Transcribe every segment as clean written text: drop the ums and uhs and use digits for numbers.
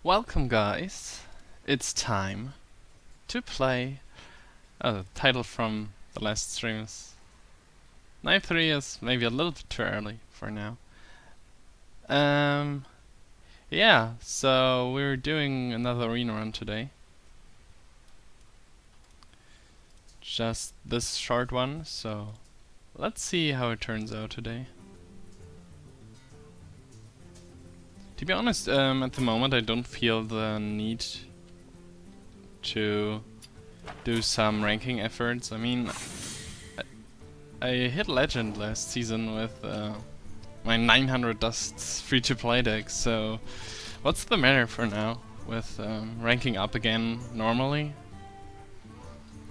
Welcome guys, it's time to play a title from the last streams. 9.3 is maybe a little bit too early for now. Yeah, so we're doing another arena run today. Just this short one, so let's see how it turns out today. To be honest, at the moment I don't feel the need to do some ranking efforts. I mean, I hit Legend last season with my 900 Dusts free-to-play deck, so what's the matter for now with ranking up again normally?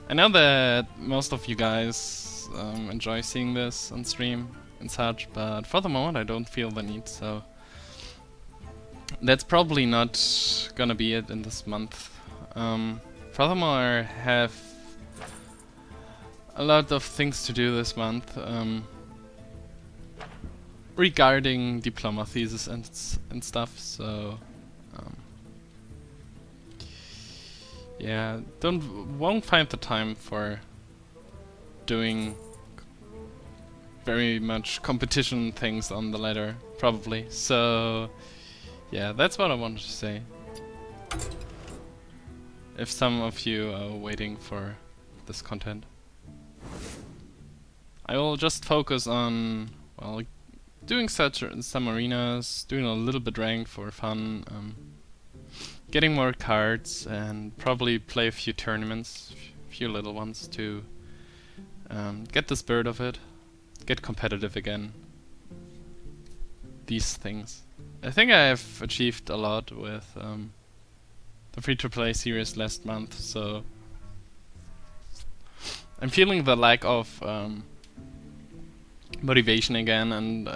I know that most of you guys enjoy seeing this on stream and such, but for the moment I don't feel the need, so that's probably not gonna be it in this month. Furthermore, I have a lot of things to do this month regarding diploma thesis and stuff, so yeah, won't find the time for doing very much competition things on the ladder, probably. So yeah, that's what I wanted to say. If some of you are waiting for this content, I will just focus on, well, doing some arenas, doing a little bit ranked for fun, getting more cards, and probably play a few tournaments, a few little ones to get the spirit of it, get competitive again. These things. I think I have achieved a lot with the free-to-play series last month, so I'm feeling the lack of motivation again, and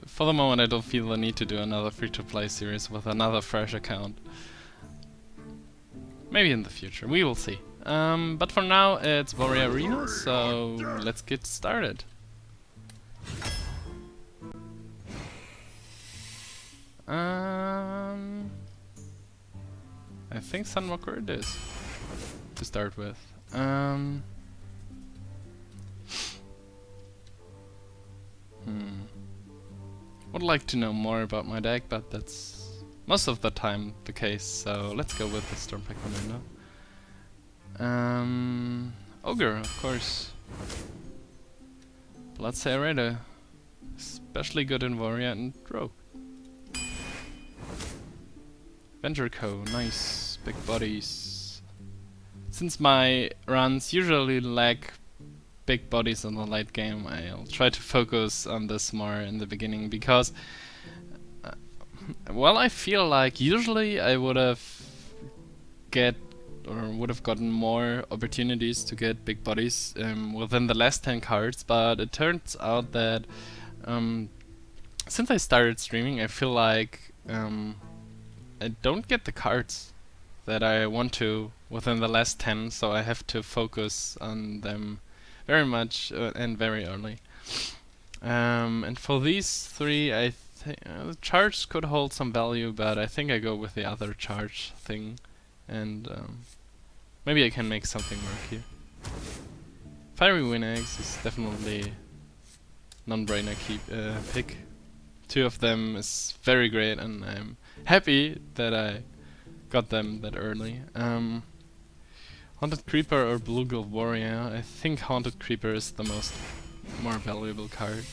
for the moment I don't feel the need to do another free-to-play series with another fresh account. Maybe in the future, we will see. But for now it's Warrior Arena, so let's get started. I think Sunwalker it is, to start with. Would like to know more about my deck, but that's most of the time the case, so let's go with the Stormpack Commando. Ogre, of course. Blood Serrata, especially good in Warrior and Rogue. Venture Co, nice, big bodies. Since my runs usually lack big bodies in the late game, I'll try to focus on this more in the beginning, because well, I feel like usually I would have gotten more opportunities to get big bodies within the last 10 cards, but it turns out that since I started streaming, I feel like I don't get the cards that I want to within the last 10, so I have to focus on them very much and very early. And for these three, I think the charge could hold some value, but I think I go with the other charge thing, and maybe I can make something work here. Fiery Wind Eggs is definitely non-brainer pick. Two of them is very great, and I'm happy that I got them that early. Haunted Creeper or Bluegill Warrior. I think Haunted Creeper is the more valuable card.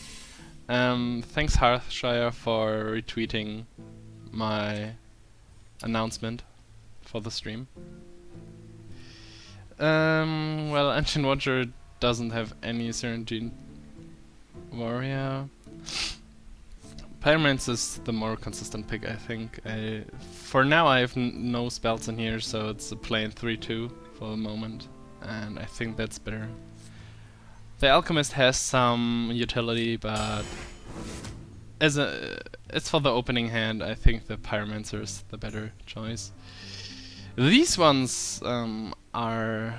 Thanks Hearthshire for retweeting my announcement for the stream. Well, Ancient Watcher doesn't have any Serengine Warrior. Pyromancer is the more consistent pick, I think. For now I have no spells in here, so it's a plain 3-2 for the moment, and I think that's better. The Alchemist has some utility, but as for the opening hand, I think the Pyromancer is the better choice. These ones are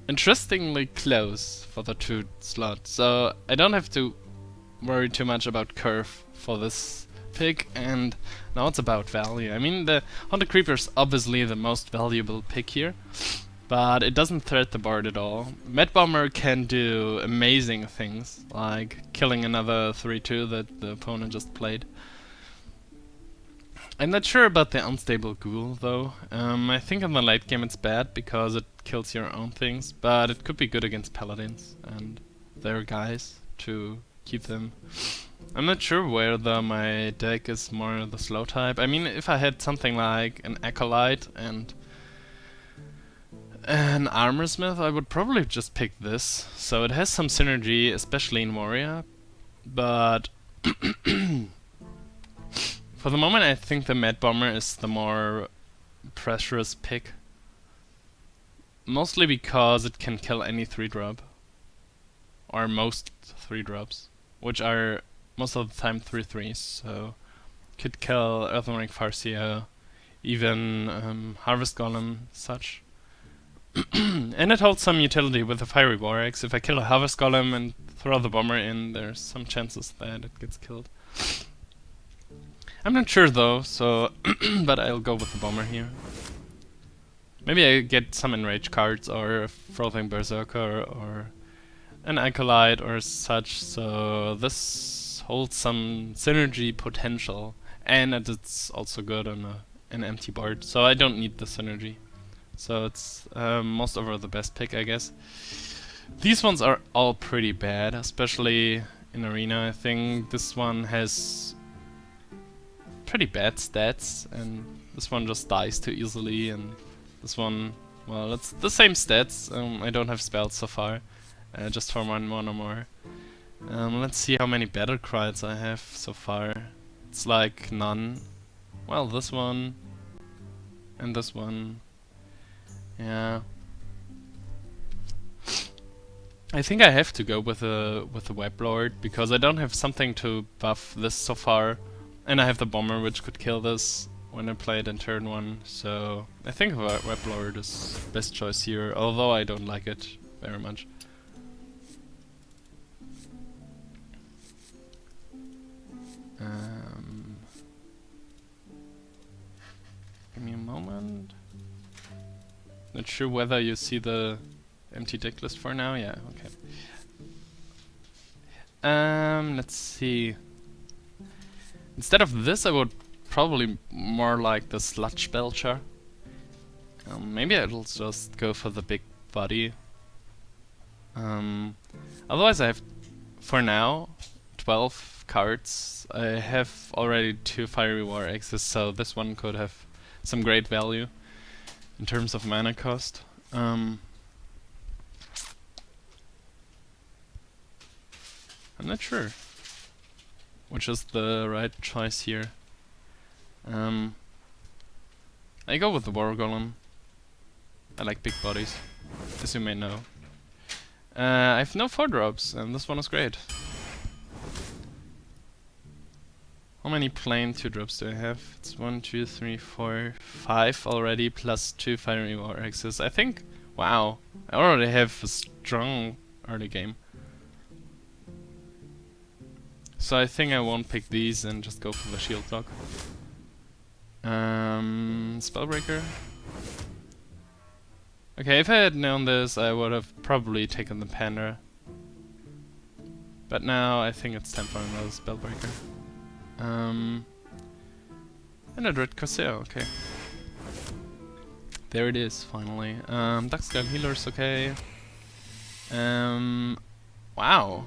interestingly close for the 2 slot, so I don't have to worry too much about curve for this pick, and now it's about value. I mean, the Haunted Creeper is obviously the most valuable pick here, but it doesn't threat the board at all. Med Bomber can do amazing things, like killing another 3-2 that the opponent just played. I'm not sure about the Unstable Ghoul though. I think in the late game it's bad because it kills your own things, but it could be good against Paladins and their guys to keep them. I'm not sure whether my deck is more the slow type. I mean, if I had something like an Acolyte and an Armorsmith, I would probably just pick this. So it has some synergy, especially in Warrior, but for the moment I think the Med Bomber is the more pressurous pick. Mostly because it can kill any 3-drop. Or most 3-drops. Which are most of the time 3/3s, so could kill Earthenring Farseer, even Harvest Golem, such. And it holds some utility with the Fiery War Axe. If I kill a Harvest Golem and throw the Bomber in, there's some chances that it gets killed. I'm not sure though, so but I'll go with the Bomber here. Maybe I get some Enrage cards or a Frothing Berserker or an Acolyte or such, so this holds some synergy potential, and it's also good on an empty board, so I don't need the synergy. So it's most over the best pick, I guess. These ones are all pretty bad, especially in Arena. I think this one has pretty bad stats, and this one just dies too easily, and this one, well, it's the same stats. I don't have spells so far. Just for one or more. Let's see how many battle cries I have so far. It's like none. Well, this one and this one. Yeah. I think I have to go with the Web Lord because I don't have something to buff this so far, and I have the Bomber which could kill this when I play it in turn 1. So I think Web Lord is best choice here, although I don't like it very much. Give me a moment. Not sure whether you see the empty deck list for now. Yeah, okay. Let's see. Instead of this, I would probably more like the Sludge Belcher. Maybe I'll just go for the big body. Otherwise, I have, for now, 12 cards. I have already 2 Fiery War Axes, so this one could have some great value in terms of mana cost. I'm not sure which is the right choice here. I go with the War Golem. I like big bodies, as you may know. I have no 4-drops, and this one is great. How many plain 2-drops do I have? It's 1, 2, 3, 4, 5 already, plus 2 Fiery War Axes. I think, wow, I already have a strong early game. So I think I won't pick these and just go for the shield block. Spellbreaker. Okay, if I had known this, I would have probably taken the Panda. But now I think it's time for another Spellbreaker. And a Dread Corsair, okay. There it is, finally. Darkskull Healer's okay. Wow.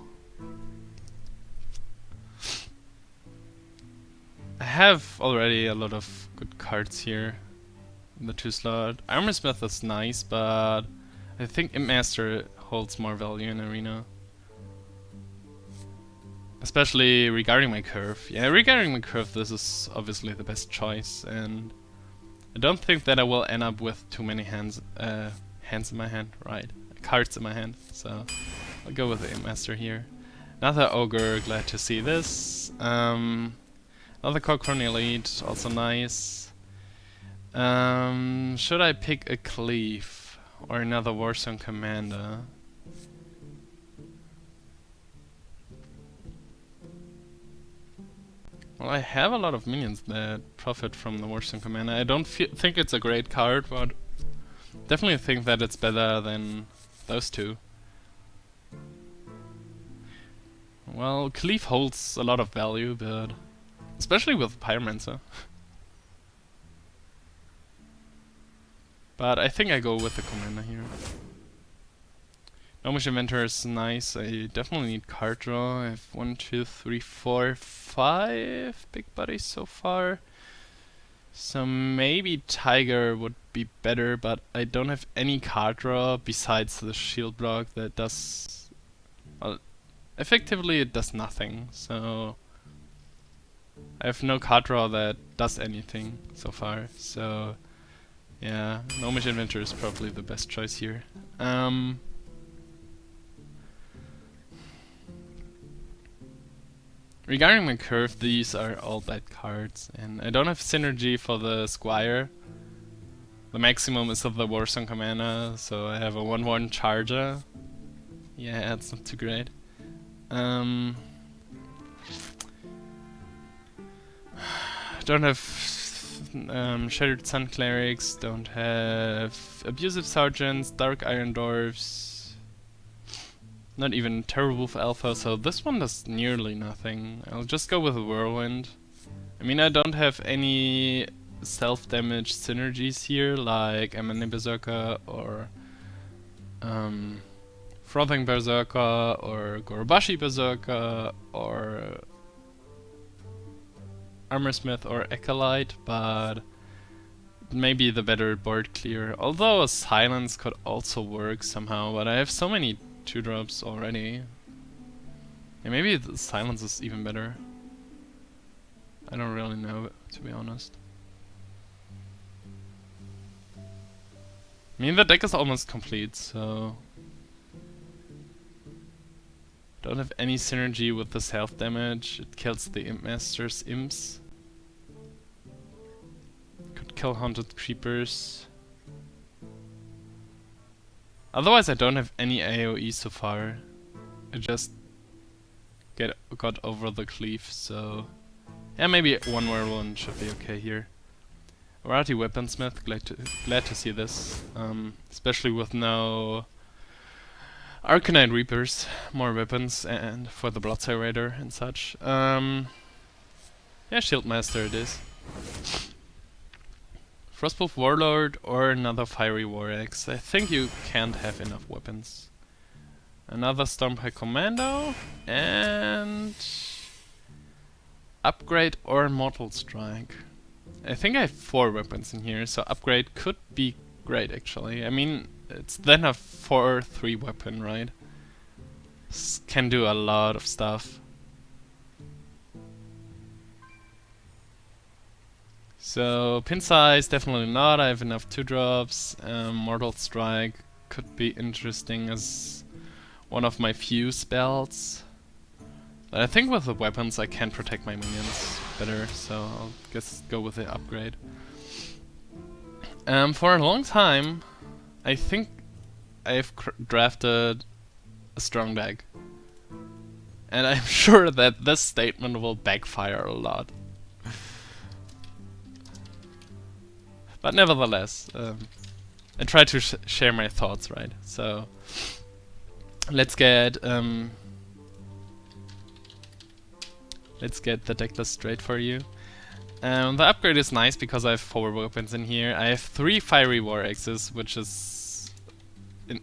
I have already a lot of good cards here in the 2 slot. Armorsmith is nice, but I think Impmaster holds more value in Arena. Especially regarding my curve. Yeah, regarding my curve, this is obviously the best choice, and I don't think that I will end up with too many hands in my hand, right? Cards in my hand, so I'll go with the Impmaster here. Another Ogre, glad to see this. Another Cochrane Elite, also nice. Should I pick a Cleave or another Warsong Commander? Well, I have a lot of minions that profit from the Warsong Commander. I don't think it's a great card, but definitely think that it's better than those two. Well, Cleave holds a lot of value, but especially with Pyromancer. But I think I go with the commander here. Gnomish Inventor is nice. I definitely need card draw. I have 1, 2, 3, 4, 5 big buddies so far. So maybe Tiger would be better, but I don't have any card draw besides the shield block that does... Well, effectively it does nothing, so... I have no card draw that does anything so far, so... Yeah, Gnomish Inventor is probably the best choice here. Regarding my curve, these are all bad cards, and I don't have synergy for the Squire. The maximum is of the Warsong Commander, so I have a 1/1 Charger. Yeah, it's not too great. Don't have Shattered Sun Clerics, don't have Abusive Sergeants, Dark Iron Dwarves, not even Terrorwolf Alpha, so this one does nearly nothing. I'll just go with a Whirlwind. I mean, I don't have any self-damage synergies here, like Emani Berserker or Frothing Berserker or Gorobashi Berserker or Armorsmith or Acolyte, but maybe the better board clear. Although a Silence could also work somehow, but I have so many 2-drops already. Yeah, maybe the Silence is even better. I don't really know, to be honest. I mean, the deck is almost complete, so... Don't have any synergy with the self-damage. It kills the Imp Master's imps. Could kill Haunted Creepers. Otherwise I don't have any AoE so far. I just got over the cleave, so... Yeah, maybe one Whirlwind should be okay here. Arati Weaponsmith, glad to see this. Especially with no... Arcanine Reapers, more weapons, and for the Bloodsire Raider and such. Yeah, Shieldmaster it is. Frostwolf Warlord or another Fiery War Axe. I think you can't have enough weapons. Another Stormpike Commando, and... Upgrade or Mortal Strike. I think I have 4 weapons in here, so upgrade could be great actually. I mean, it's then a 4/3 weapon, right? Can do a lot of stuff. So, pin size, definitely not. I have enough 2-drops. Mortal Strike could be interesting as one of my few spells. But I think with the weapons I can protect my minions better, so I'll just go with the upgrade. For a long time, I think I've drafted a strong deck. And I'm sure that this statement will backfire a lot. But nevertheless, I try to share my thoughts, right? So, let's get the deck list straight for you. The upgrade is nice because I have 4 weapons in here. I have 3 Fiery War Axes, which is... it's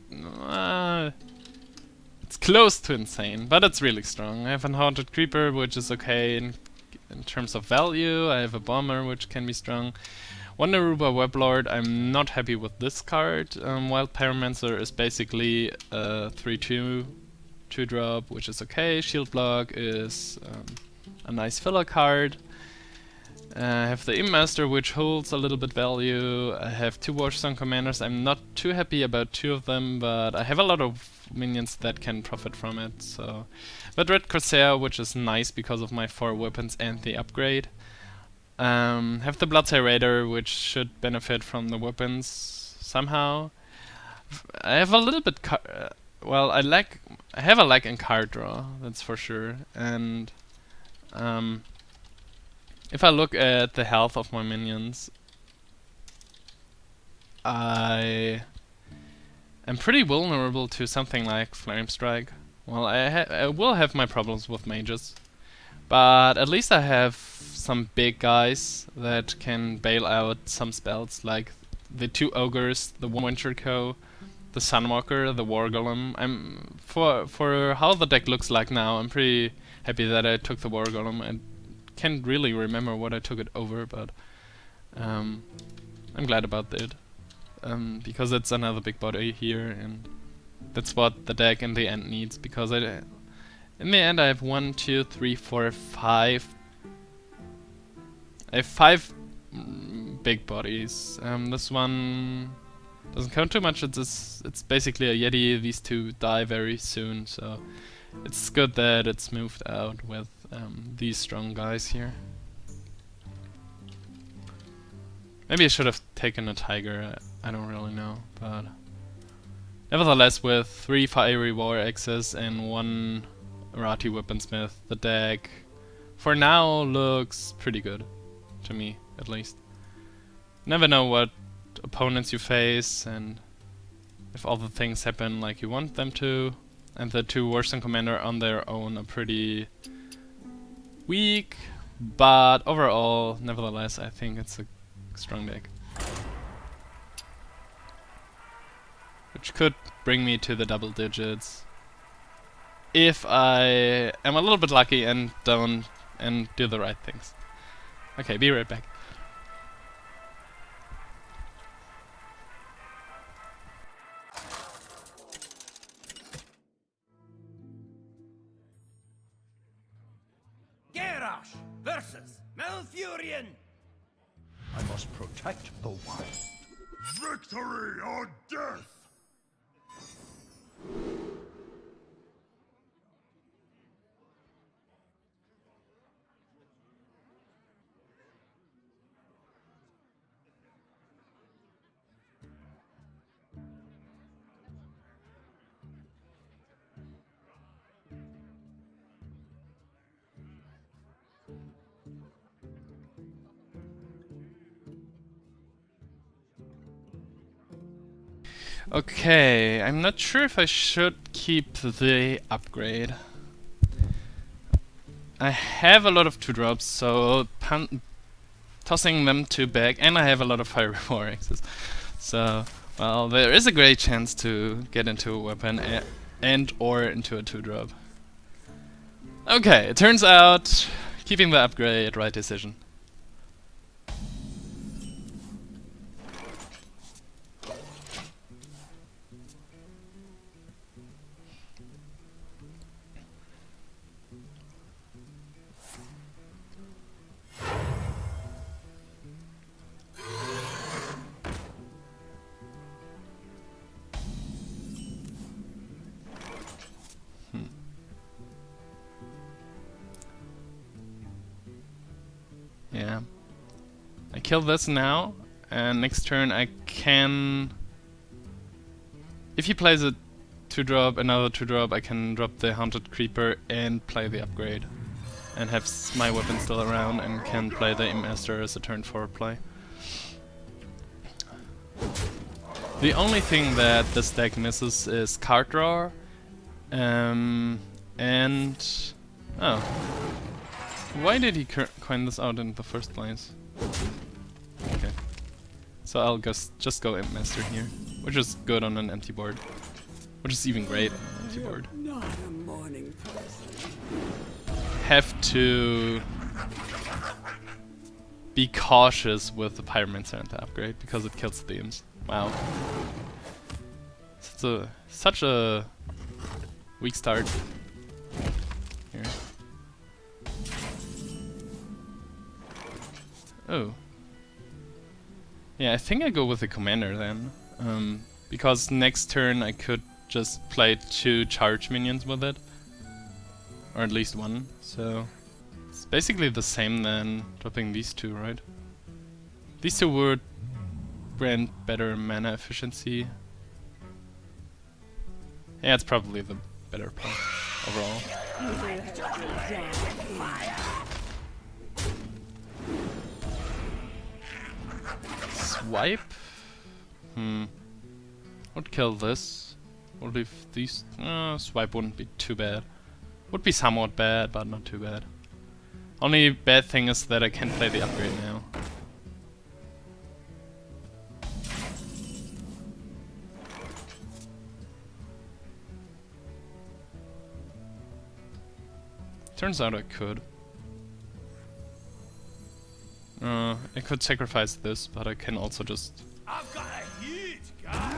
close to insane, but it's really strong. I have a Haunted Creeper, which is okay in terms of value. I have a Bomber, which can be strong. One Naruba Weblord, I'm not happy with this card. Wild Pyromancer is basically a 3/2 2-drop, which is okay. Shield Block is a nice filler card. I have the Imp Master, which holds a little bit value. I have 2 Warsong Commanders. I'm not too happy about 2 of them, but I have a lot of minions that can profit from it. So, but Red Corsair, which is nice because of my 4 weapons and the upgrade. Have the Bloodsire Raider, which should benefit from the weapons somehow. I have a little bit. Well, I have a lack in card draw, that's for sure, and if I look at the health of my minions, I am pretty vulnerable to something like Flame Strike. Well, I will have my problems with mages, but at least I have some big guys that can bail out some spells, like the 2 ogres, the Winter Co, the Sunwalker, the War Golem. I'm for how the deck looks like now, I'm pretty happy that I took the War Golem. I can't really remember what I took it over, but I'm glad about it. Because it's another big body here, and that's what the deck in the end needs, because in the end I have 1, 2, 3, 4, 5. I have 5 big bodies. This one doesn't count too much. It's basically a Yeti. These 2 die very soon, so it's good that it's moved out with these strong guys here. Maybe I should have taken a tiger, I don't really know, but nevertheless, with 3 fiery war axes and 1 Arati weaponsmith, the deck for now looks pretty good, to me at least. Never know what opponents you face and if all the things happen like you want them to, and the 2 Warsong Commander on their own are pretty weak, but overall, nevertheless, I think it's a strong deck, which could bring me to the double digits if I am a little bit lucky and do the right things. Okay, be right back. Garrosh versus Malfurion. I must protect the wild. Victory or death! Okay, I'm not sure if I should keep the upgrade. I have a lot of 2-drops, so tossing them to back, and I have a lot of fiery war axes. So, well, there is a great chance to get into a weapon and or into a 2-drop. Okay, it turns out keeping the upgrade, right decision. Yeah. I kill this now, and next turn I can... If he plays a 2-drop, another 2-drop, I can drop the Haunted Creeper and play the upgrade. And have my weapon still around and can play the Master as a turn 4 play. The only thing that this deck misses is card draw. And... Oh. Why did he coin this out in the first place? Okay. So I'll just go Imp Master here, which is good on an empty board. Which is even great on an empty board. Not a morning person. Have to be cautious with the Pyromancer and the upgrade, because it kills the imps. Wow. Such a weak start. Here. Oh. Yeah, I think I go with the commander then. Because next turn I could just play 2 charge minions with it. Or at least 1, so... It's basically the same then, dropping these 2, right? These 2 would grant better mana efficiency. Yeah, it's probably the better play overall. swipe? Would kill this. Would leave these. Swipe wouldn't be too bad. Would be somewhat bad, but not too bad. Only bad thing is that I can't play the upgrade now. Turns out I could. I could sacrifice this, but I can also just... I've got a huge guy.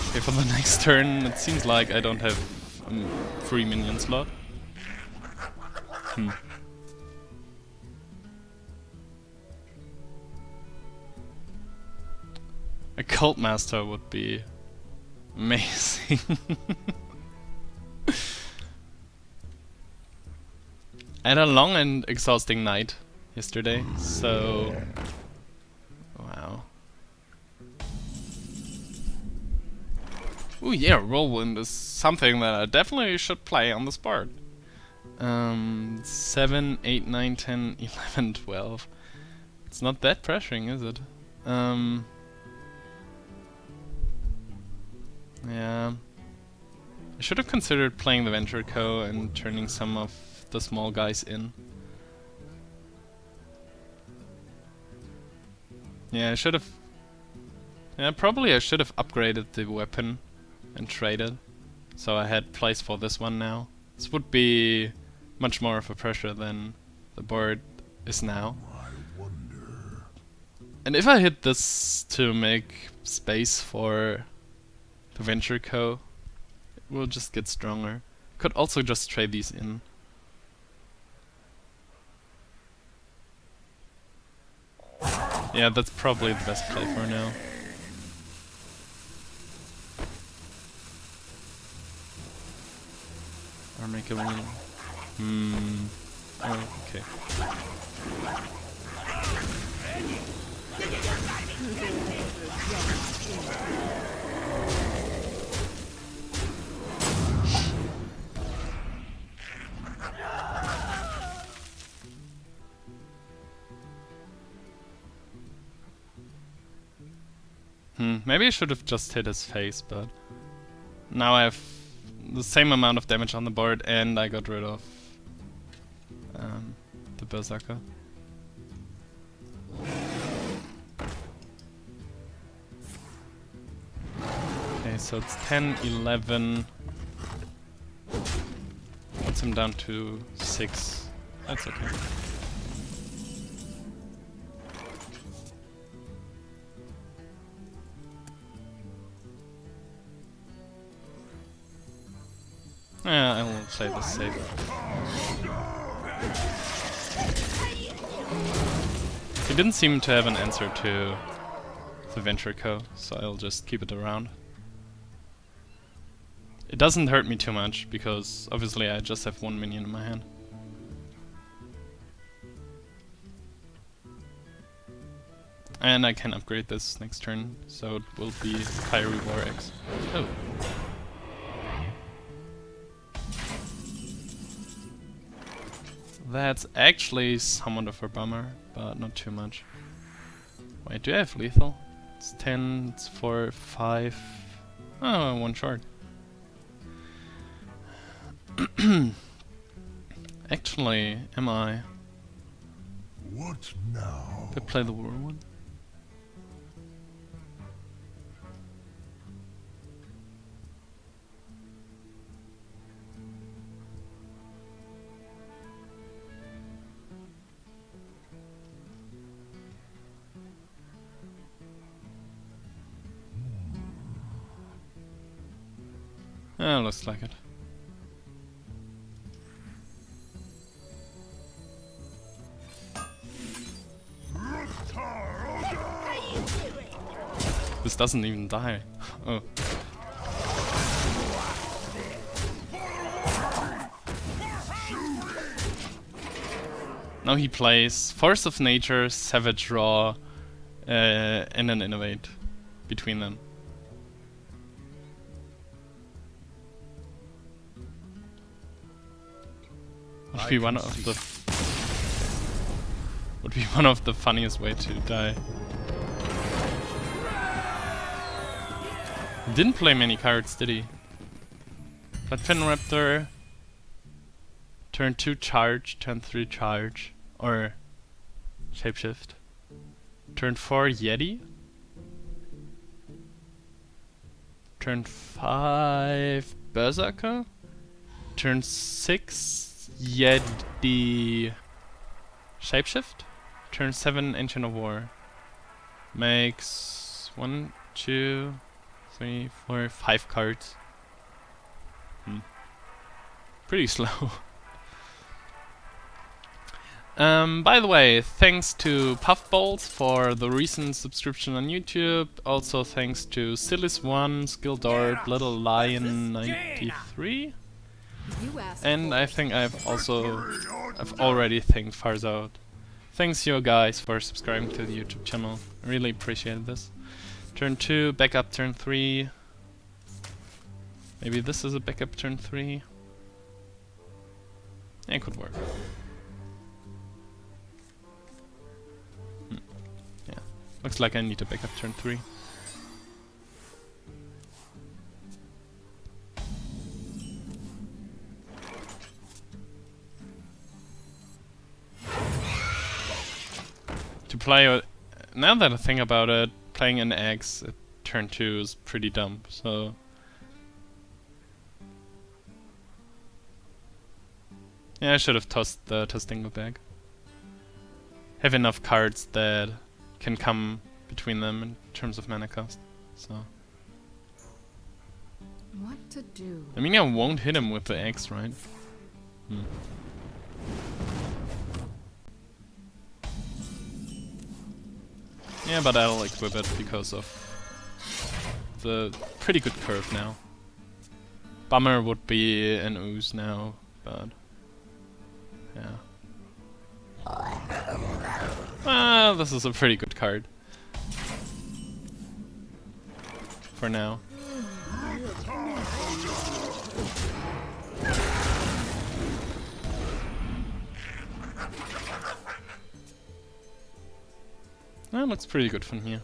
Okay, for the next turn, it seems like I don't have free minion slot. A Cult Master would be amazing. I had a long and exhausting night yesterday, so... Wow. Ooh yeah, Whirlwind is something that I definitely should play on this board. 7, 8, 9, 10, 11, 12. It's not that pressuring, is it? Yeah. I should have considered playing the Venture Co. and turning some of the small guys in. Yeah, I should have... Yeah, probably I should have upgraded the weapon and traded. So I had place for this one now. This would be much more of a pressure than the board is now. And if I hit this to make space for the Venture Co., it will just get stronger. Could also just trade these in. Yeah, that's probably the best play for now. Or make a win. Oh, okay. Maybe I should have just hit his face, but now I have the same amount of damage on the board and I got rid of the Berserker. Okay, so it's 10, 11. Puts him down to 6. That's okay. Yeah, I will play this safe. He didn't seem to have an answer to the Venture Co., so I'll just keep it around. It doesn't hurt me too much, because obviously I just have one minion in my hand. And I can upgrade this next turn, so it will be Fiery War X. Oh. That's actually somewhat of a bummer, but not too much. Wait, do I have lethal? It's 10, it's 4, 5... Oh, one short. Actually, am I? What now? Did I play the Whirlwind? Yeah, looks like it. This doesn't even die. Oh. Now he plays Force of Nature, Savage Raw, and an Innovate between them. Would be one of the funniest way to die. He didn't play many cards, did he? But Raptor. Turn 2 charge, turn 3 charge. Or shapeshift. Turn 4 Yeti. Turn 5 Berserker. Turn 6 Yeti shapeshift. Turn 7 Ancient of War. Makes 1, 2, 3, 4, 5 cards. Pretty slow. By the way, thanks to Puffballs for the recent subscription on YouTube. Also thanks to Silis1, Skildort, Little Lion 93. And I think I've already thanked Farzout. Thanks you guys for subscribing to the YouTube channel. I really appreciate this. Turn 2, backup turn 3. Maybe this is a backup turn 3. Yeah, it could work. Yeah, looks like I need a backup turn 3. To play, now that I think about it, playing an X at turn 2 is pretty dumb, so... Yeah, I should have tossed the Tostingo bag. Have enough cards that can come between them in terms of mana cost, so... What to do? I mean, I won't hit him with the X, right? Yeah, but I'll equip it because of the pretty good curve now. Bummer would be an ooze now, but yeah. Well, this is a pretty good card. For now. That looks pretty good from here.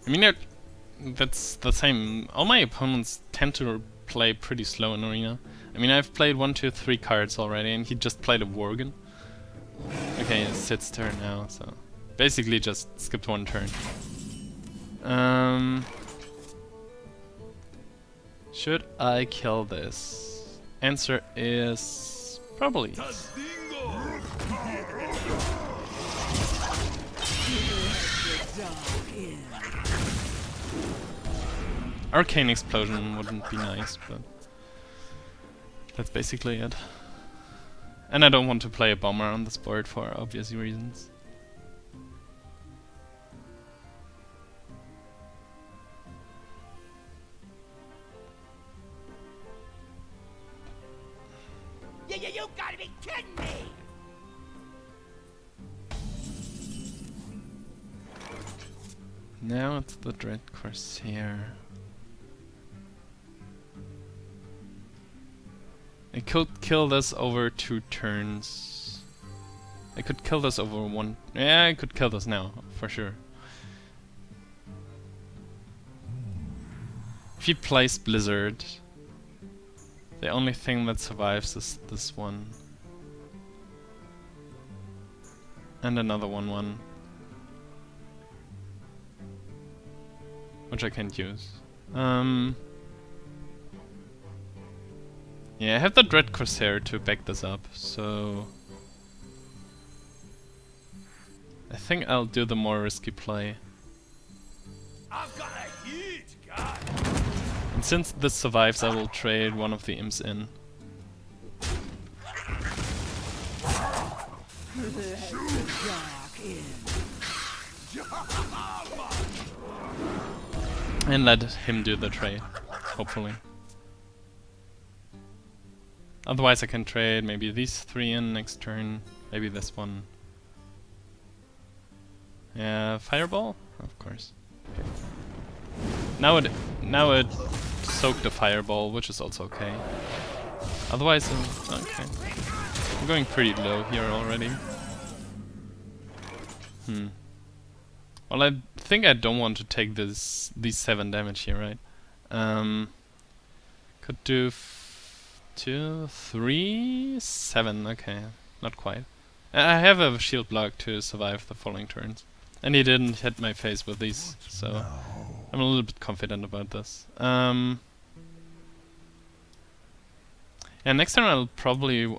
I mean, that's the same. All my opponents tend to play pretty slow in Arena. I mean, I've played 1, 2, 3 cards already, and he just played a Worgen. Okay, it's Sid's turn now, so basically just skipped 1 turn. Should I kill this? Answer is probably yes. Arcane Explosion wouldn't be nice, but that's basically it. And I don't want to play a bomber on this board for obvious reasons. You gotta be kidding me! Now it's the Dread Corsair. I could kill this over 2 turns. I could kill this over 1. Yeah, I could kill this now, for sure. If he plays Blizzard, the only thing that survives is this one. And another 1/1. Which I can't use. Yeah, I have the Dread Corsair to back this up, so... I think I'll do the more risky play. I've got a huge guy! And since this survives, I will trade one of the imps in. And let him do the trade, hopefully. Otherwise I can trade maybe these 3 in next turn, maybe this one. Yeah, Fireball? Of course. Okay. Now it soaked the Fireball, which is also okay. Otherwise, okay. I'm going pretty low here already. Well, I think I don't want to take these 7 damage here, right? Could do 2, 3, 7. Okay, not quite. I have a shield block to survive the following turns, and he didn't hit my face with these, so I'm a little bit confident about this. Yeah, next turn I'll probably.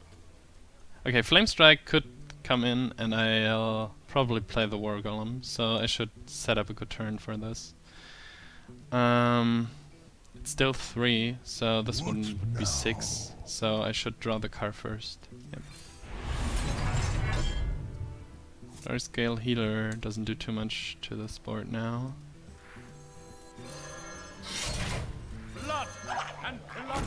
Okay, Flame Strike could come in, and I'll probably play the War Golem, so I should set up a good turn for this. It's still 3, so this one would be 6, so I should draw the card first. Yep. Our Scale Healer doesn't do too much to this board now. Blood and blood.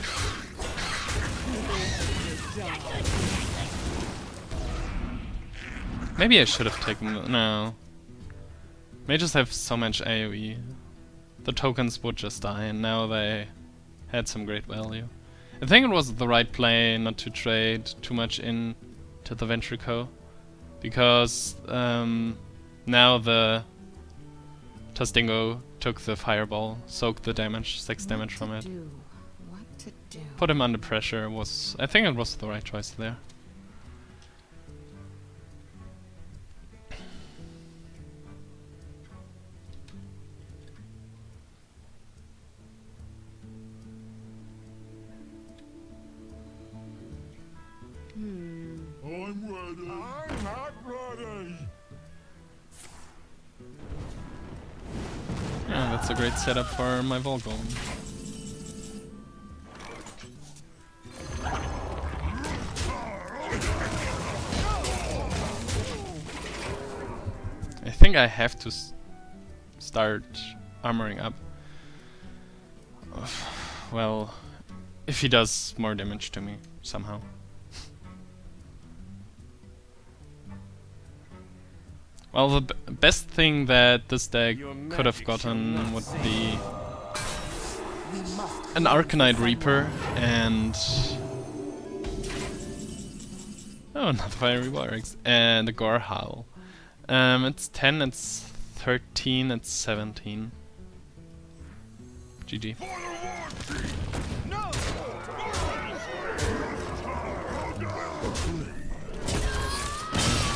Maybe I should have taken the... No. Mages have so much AoE. The tokens would just die, and now they had some great value. I think it was the right play not to trade too much into the Ventrico, because now the Tastingo took the Fireball, soaked the damage, 6 damage from it. What to do? Put him under pressure was... I think it was the right choice there. I'm ready. I'm not ready. Yeah, that's a great setup for my Volgolem. I think I have to start armoring up. Well, if he does more damage to me somehow. Well, the best thing that this deck could have gotten would be an Arcanite Reaper and... Oh, not Fiery Warwick. And a Gore Howl. It's 10, it's 13, it's 17. GG.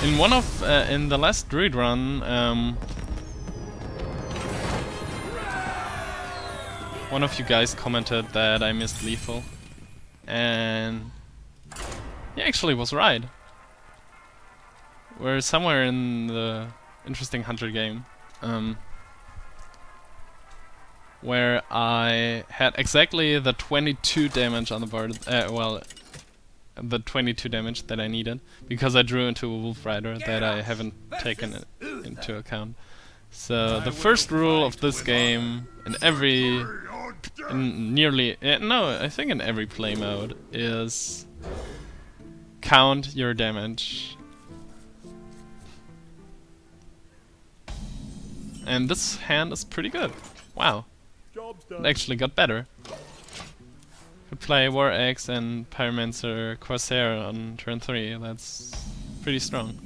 In one of in the last Druid run, one of you guys commented that I missed lethal, and he actually was right. We're somewhere in the interesting hunter game, where I had exactly the 22 damage on the board. Well, the 22 damage that I needed, because I drew into a Wolf Rider that I haven't taken into account. So the first rule of this game, in every, I think in every play mode, is count your damage. And this hand is pretty good. Wow, it actually got better. Could play War Axe and Pyromancer Corsair on turn 3, that's pretty strong.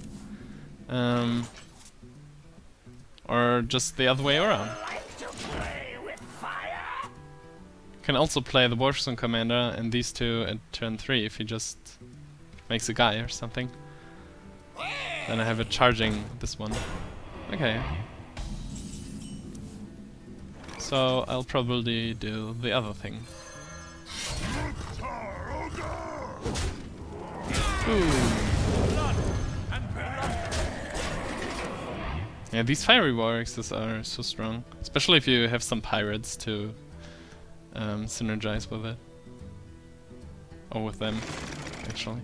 Or just the other way around. Can also play the Warzone Commander and these two at turn 3 if he just makes a guy or something. Then I have it charging this one. Okay. So I'll probably do the other thing. Yeah, these Fiery Warwicks are so strong, especially if you have some pirates to synergize with it. Or with them, actually.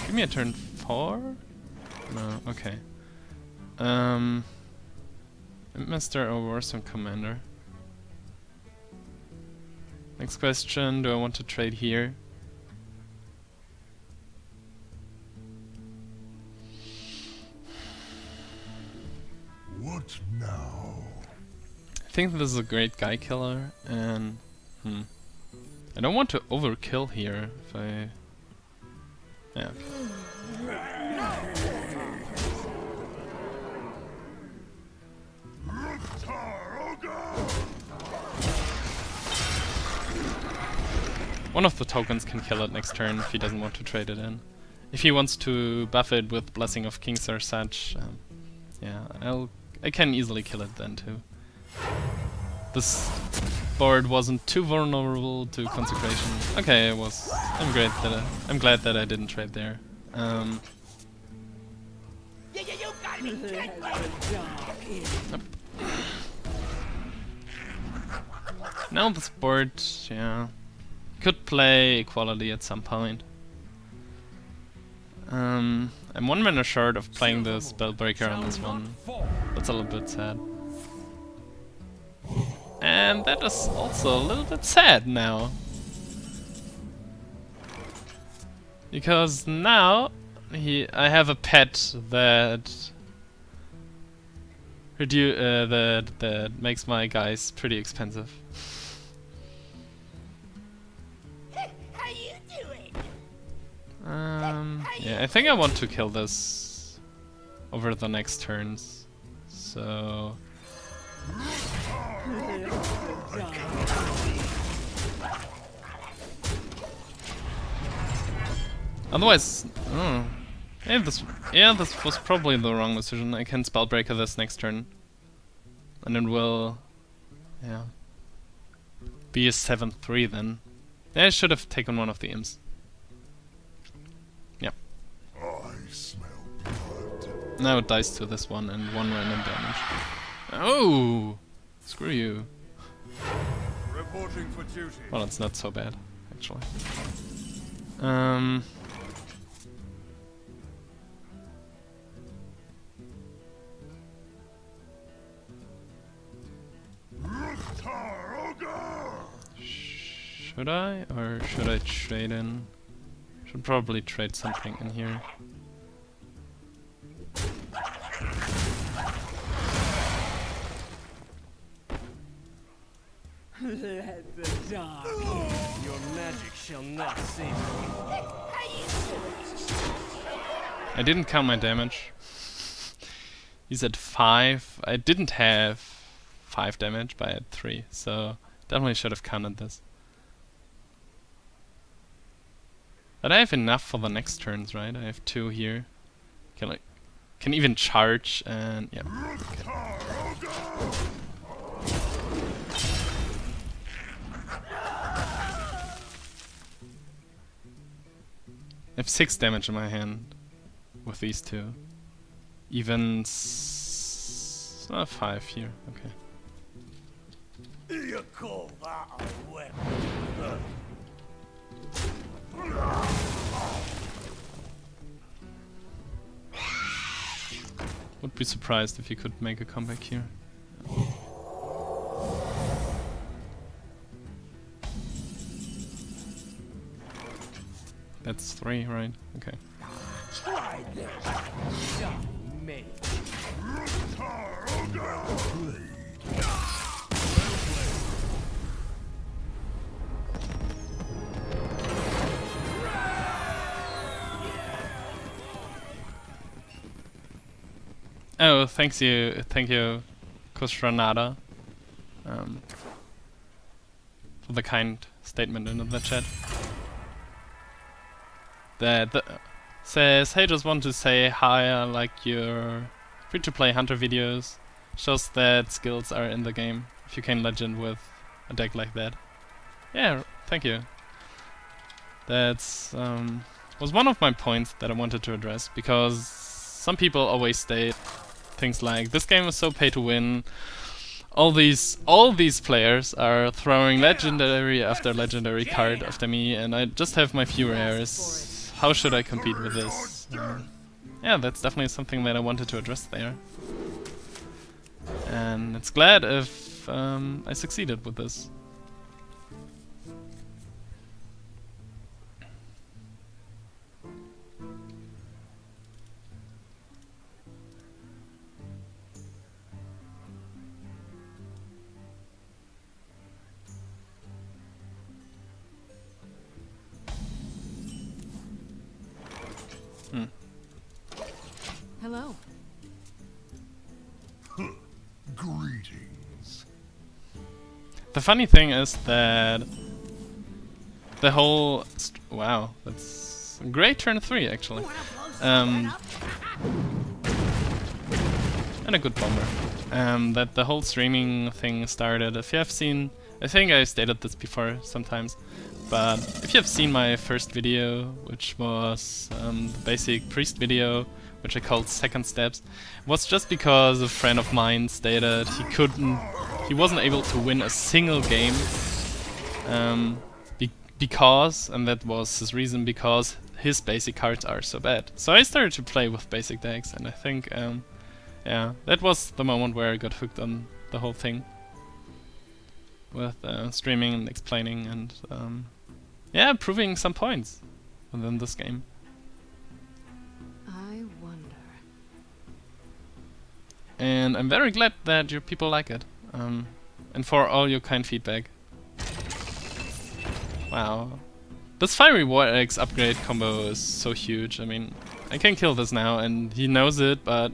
Give me a turn 4? No, okay. Master or Warzone Commander. Next question, do I want to trade here? What now? I think this is a great guy killer, and I don't want to overkill here. If I... Yeah. One of the tokens can kill it next turn if he doesn't want to trade it in. If he wants to buff it with Blessing of Kings or such, yeah, I can easily kill it then too. This board wasn't too vulnerable to Consecration. Okay, it was. I'm glad that I didn't trade there. Yep. Now this board, yeah, could play Equality at some point. I'm 1 mana short of playing the Spellbreaker on this one. That's a little bit sad. And that is also a little bit sad now. Because now I have a pet that that makes my guys pretty expensive. How you doing? Yeah, I think I want to kill this over the next turns. So otherwise, this was probably the wrong decision. I can Spellbreaker this next turn, and it will, yeah, be a 7/3 then. Yeah, I should have taken one of the imps. Yeah. I smell blood. Now it dies to this one and 1 random damage. Oh, screw you. Reporting for duty. Well, it's not so bad, actually. Should I? Or should I trade in? Should probably trade something in here. Let the dark Your magic shall not save me. I didn't count my damage. He's at 5. I didn't have 5 damage, but I had 3, so definitely should have counted this. But I have enough for the next turns, right? I have 2 here. Can even charge and yeah. Okay. I have 6 damage in my hand with these 2. Even 5 here. Okay. You call that a weapon? Would be surprised if you could make a comeback here. That's 3, right? Okay. Try this. Mage. Oh, thank you, Kusranada, for the kind statement in the chat. Says, hey, just want to say hi, I like your free-to-play hunter videos. Shows that skills are in the game, if you can legend with a deck like that. Yeah, thank you. That's was one of my points that I wanted to address, because some people always state things like, this game is so pay to win, all these players are throwing legendary after legendary card after me, and I just have my few rares. How should I compete with this? Yeah, that's definitely something that I wanted to address there. And it's glad if I succeeded with this. Hello. Greetings. The funny thing is that the whole wow, that's a great turn 3 actually, and a good bomber. That the whole streaming thing started. If you have seen, I think I stated this before sometimes, but if you have seen my first video, which was the basic priest video, which I called Second Steps, was just because a friend of mine stated he wasn't able to win a single game, because, and that was his reason, because his basic cards are so bad. So I started to play with basic decks, and I think, yeah, that was the moment where I got hooked on the whole thing, with streaming and explaining and, yeah, proving some points within this game. I wonder. And I'm very glad that your people like it, and for all your kind feedback. Wow. This Fiery War Axe upgrade combo is so huge. I mean, I can kill this now and he knows it, but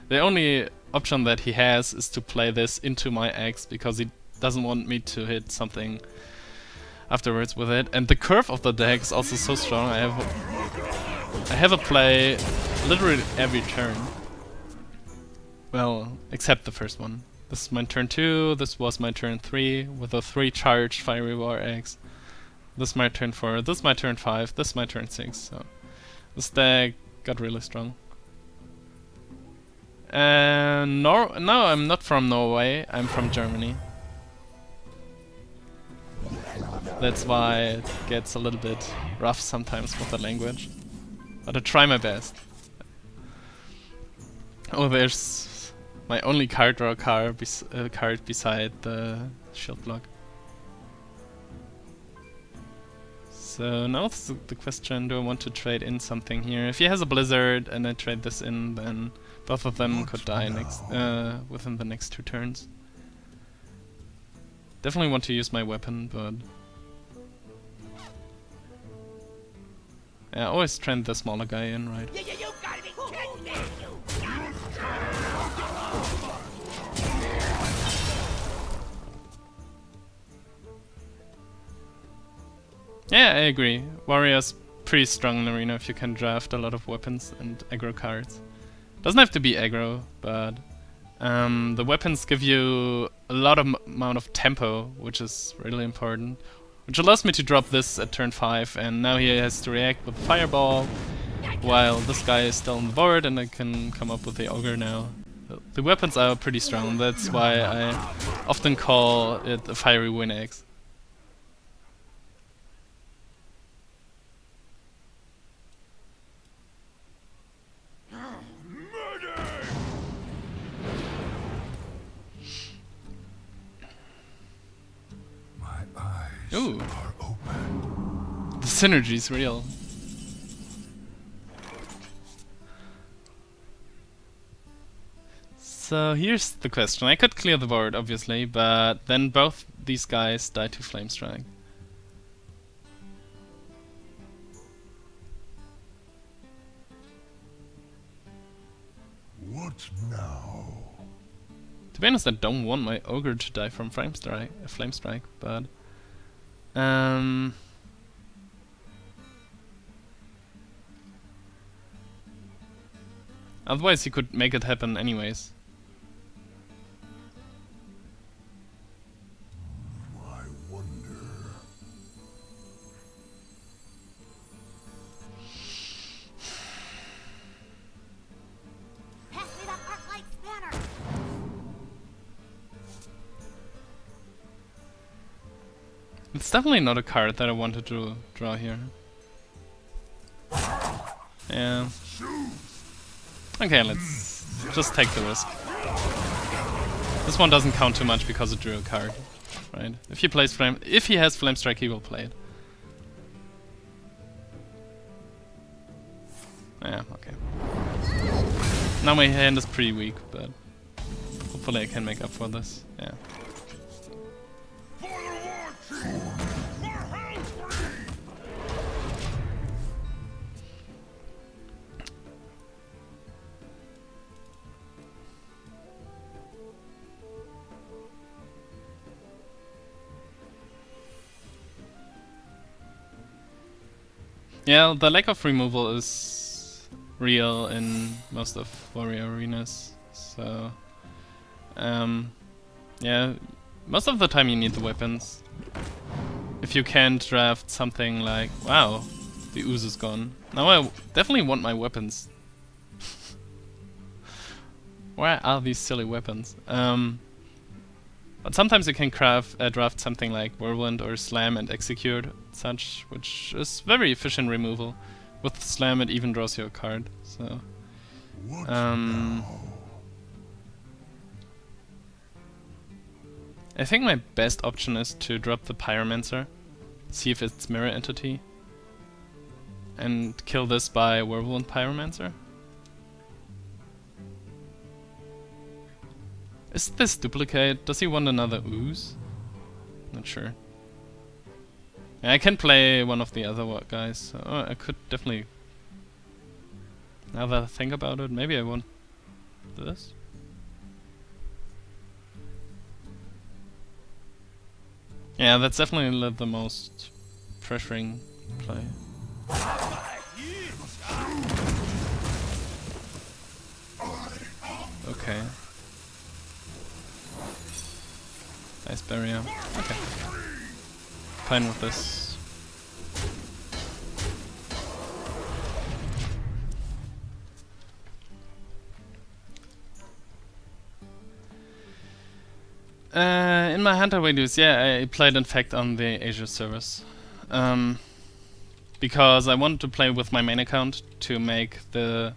the only option that he has is to play this into my axe because he doesn't want me to hit something afterwards with it. And the curve of the deck is also so strong. I have a play literally every turn. Well, except the first one. This is my turn 2, this was my turn 3 with a 3 charge Fiery War Axe. This is my turn 4, this is my turn 5, this is my turn 6, so this deck got really strong. And no, I'm not from Norway, I'm from Germany. That's why it gets a little bit rough sometimes with the language. But I try my best. Oh, there's my only card draw card beside the shield block. So now the question, do I want to trade in something here? If he has a blizzard and I trade this in, then both of them could die within the next 2 turns. Definitely want to use my weapon, but yeah, I always trend the smaller guy in, right? You gotta be kidding me! Yeah, I agree. Warrior's pretty strong in Arena if you can draft a lot of weapons and aggro cards. Doesn't have to be aggro, but the weapons give you a lot of amount of tempo, which is really important. Which allows me to drop this at turn 5, and now he has to react with Fireball, while this guy is still on the board, and I can come up with the Ogre now. The weapons are pretty strong, that's why I often call it a Fiery Wind Axe. Ooh, the synergy's real. So here's the question. I could clear the board, obviously, but then both these guys die to Flame Strike. What now? To be honest, I don't want my Ogre to die from Flame Strike, but otherwise he could make it happen anyways. I wonder. Pass me that arc-light spanner! It's definitely not a card that I wanted to draw here. Yeah. Okay, let's just take the risk. This one doesn't count too much because it drew a card, right? If he has Flame Strike, he will play it. Yeah, okay. Now my hand is pretty weak, but hopefully I can make up for this. Yeah. Yeah, the lack of removal is real in most of warrior arenas. So, yeah, most of the time you need the weapons. If you can't draft something like, wow, the ooze is gone. Now I definitely want my weapons. Where are these silly weapons? But sometimes you can draft something like Whirlwind or Slam and Execute, such, which is very efficient removal. With Slam it even draws you a card, so... What now? I think my best option is to drop the Pyromancer, see if it's Mirror Entity, and kill this by Whirlwind Pyromancer. Is this duplicate? Does he want another ooze? Not sure. Yeah, I can play one of the other guys. So I could definitely... Now that I think about it, maybe I want this. Yeah, that's definitely the most pressuring play. Okay. Nice barrier. Okay. Fine with this. In my Hunter videos, yeah, I played in fact on the Asia servers. Because I wanted to play with my main account to make the...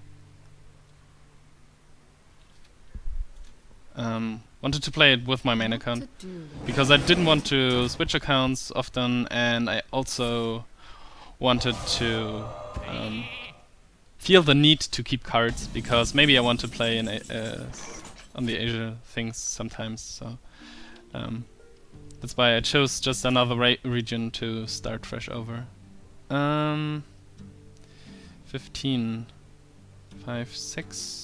wanted to play it with my main account because I didn't want to switch accounts often, and I also wanted to feel the need to keep cards because maybe I want to play in on the Asia things sometimes. So that's why I chose just another region to start fresh over. 15, 5, 6.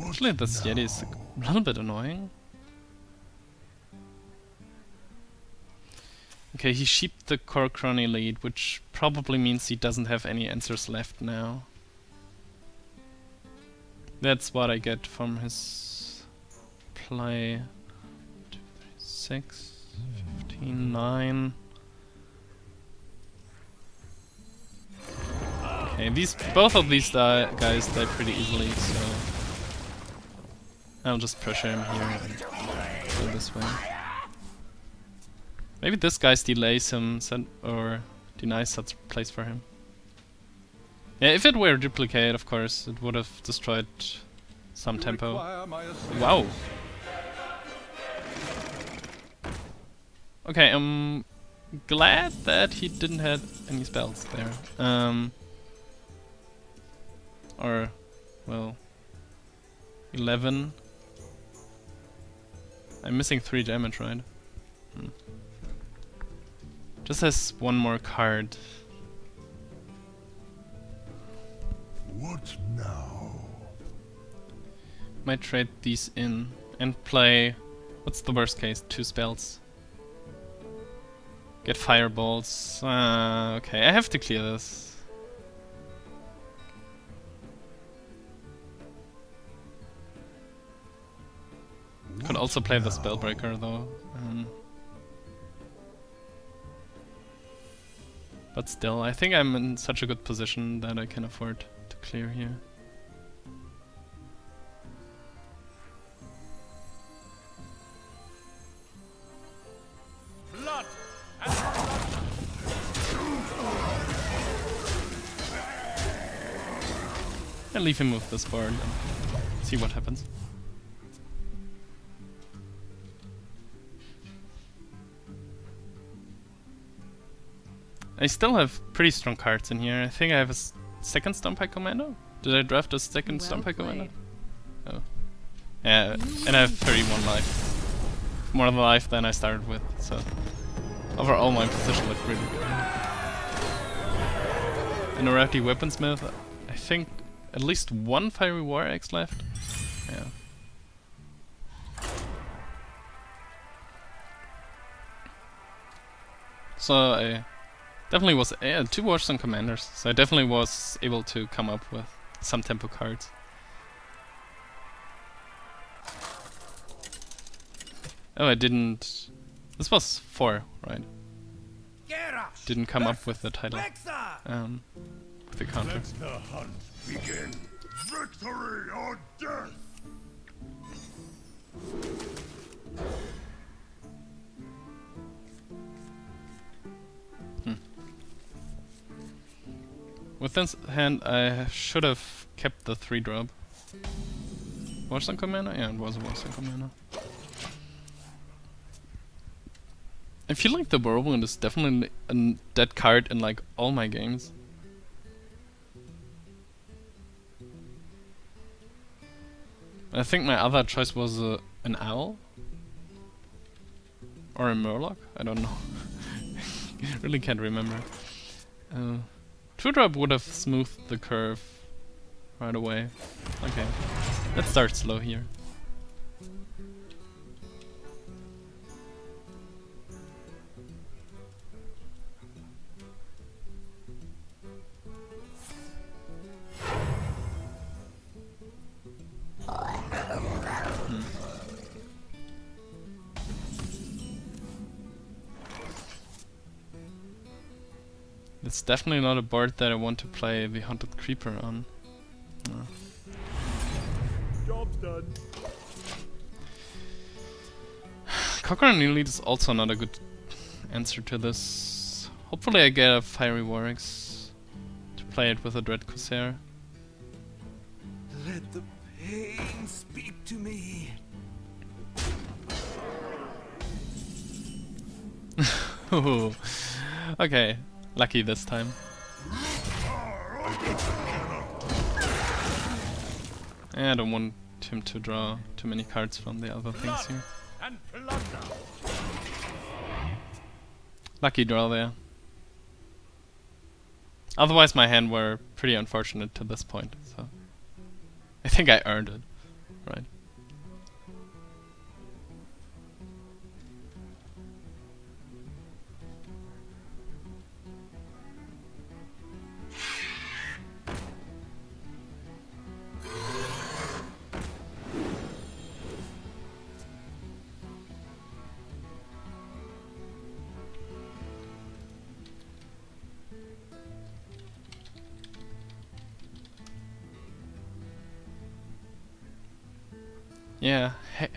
Actually, this Yeti is a little bit annoying. Okay, he sheeped the Korkroni lead, which probably means he doesn't have any answers left now. That's what I get from his play. 2, 3, 6, 15, 9. Okay, both of these guys die pretty easily, so I'll just pressure him here and go this way. Maybe this guy delays him or denies such place for him. Yeah, if it were a duplicate, of course, it would have destroyed some tempo. Wow. Okay, I'm glad that he didn't have any spells there. Or, well, 11. I'm missing 3 damage, right? Just has one more card. What now? Might trade these in and play... What's the worst case? 2 spells. Get fireballs. Okay, I have to clear this. Could also play the Spellbreaker though. But still, I think I'm in such a good position that I can afford to clear here. Blood I'll leave him with this board and see what happens. I still have pretty strong cards in here. I think I have a second Stompy Commando. Did I draft a second Stompy Commando? Oh. Yeah, and I have 31 life. More life than I started with, so... Overall my position looked really good. And a Rafty Weaponsmith, I think at least one Fiery War Axe left. Yeah. So I definitely was 2 Hearthstone commanders. So I definitely was able to come up with some tempo cards. Oh, I didn't. This was 4, right? Geralt, Didn't come up with the title. Lexa! With the counter. Let the hunt begin. Victory or death! With this hand, I should have kept the 3-drop. Hearthstone commander? Yeah, it was a Hearthstone commander. I feel like the Whirlwind is definitely a dead card in like all my games. I think my other choice was an owl or a murloc. I don't know. Really can't remember. 2-drop would have smoothed the curve right away. Okay, let's start slow here. It's definitely not a board that I want to play the Haunted Creeper on. No. Job's done. Cochrane Elite is also not a good answer to this. Hopefully I get a Fiery Warwick's to play it with a Dread Corsair. Let the pain speak to me. Ooh. Okay, lucky this time. I don't want him to draw too many cards from the other things here. And plunder. Lucky draw there. Otherwise my hand were pretty unfortunate to this point, so I think I earned it, right? Yeah,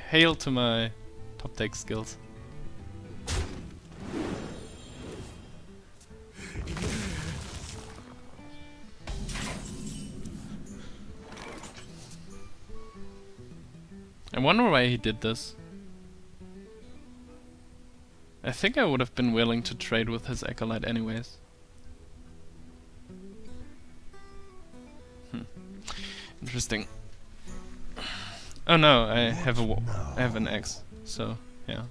hail to my top deck skills. I wonder why he did this. I think I would have been willing to trade with his Acolyte anyways. Interesting. Oh no, I have an X, so yeah.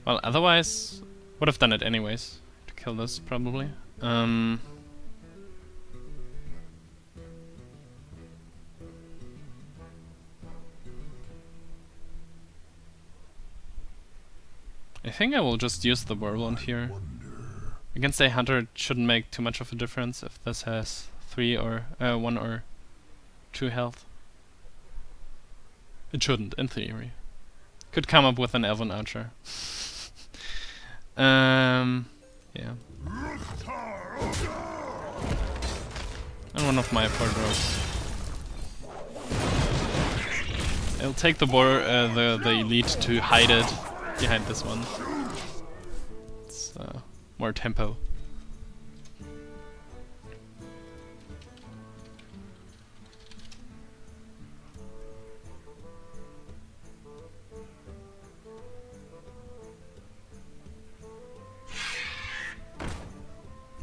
Well, otherwise would have done it anyways to kill this probably. I think I will just use the Whirlwind here. Against a Hunter it shouldn't make too much of a difference if this has 3 or 1 or 2 health. It shouldn't, in theory. Could come up with an Elven Archer. Yeah. And one of my 4 drops. I'll take the elite to hide it behind this one. It's more tempo.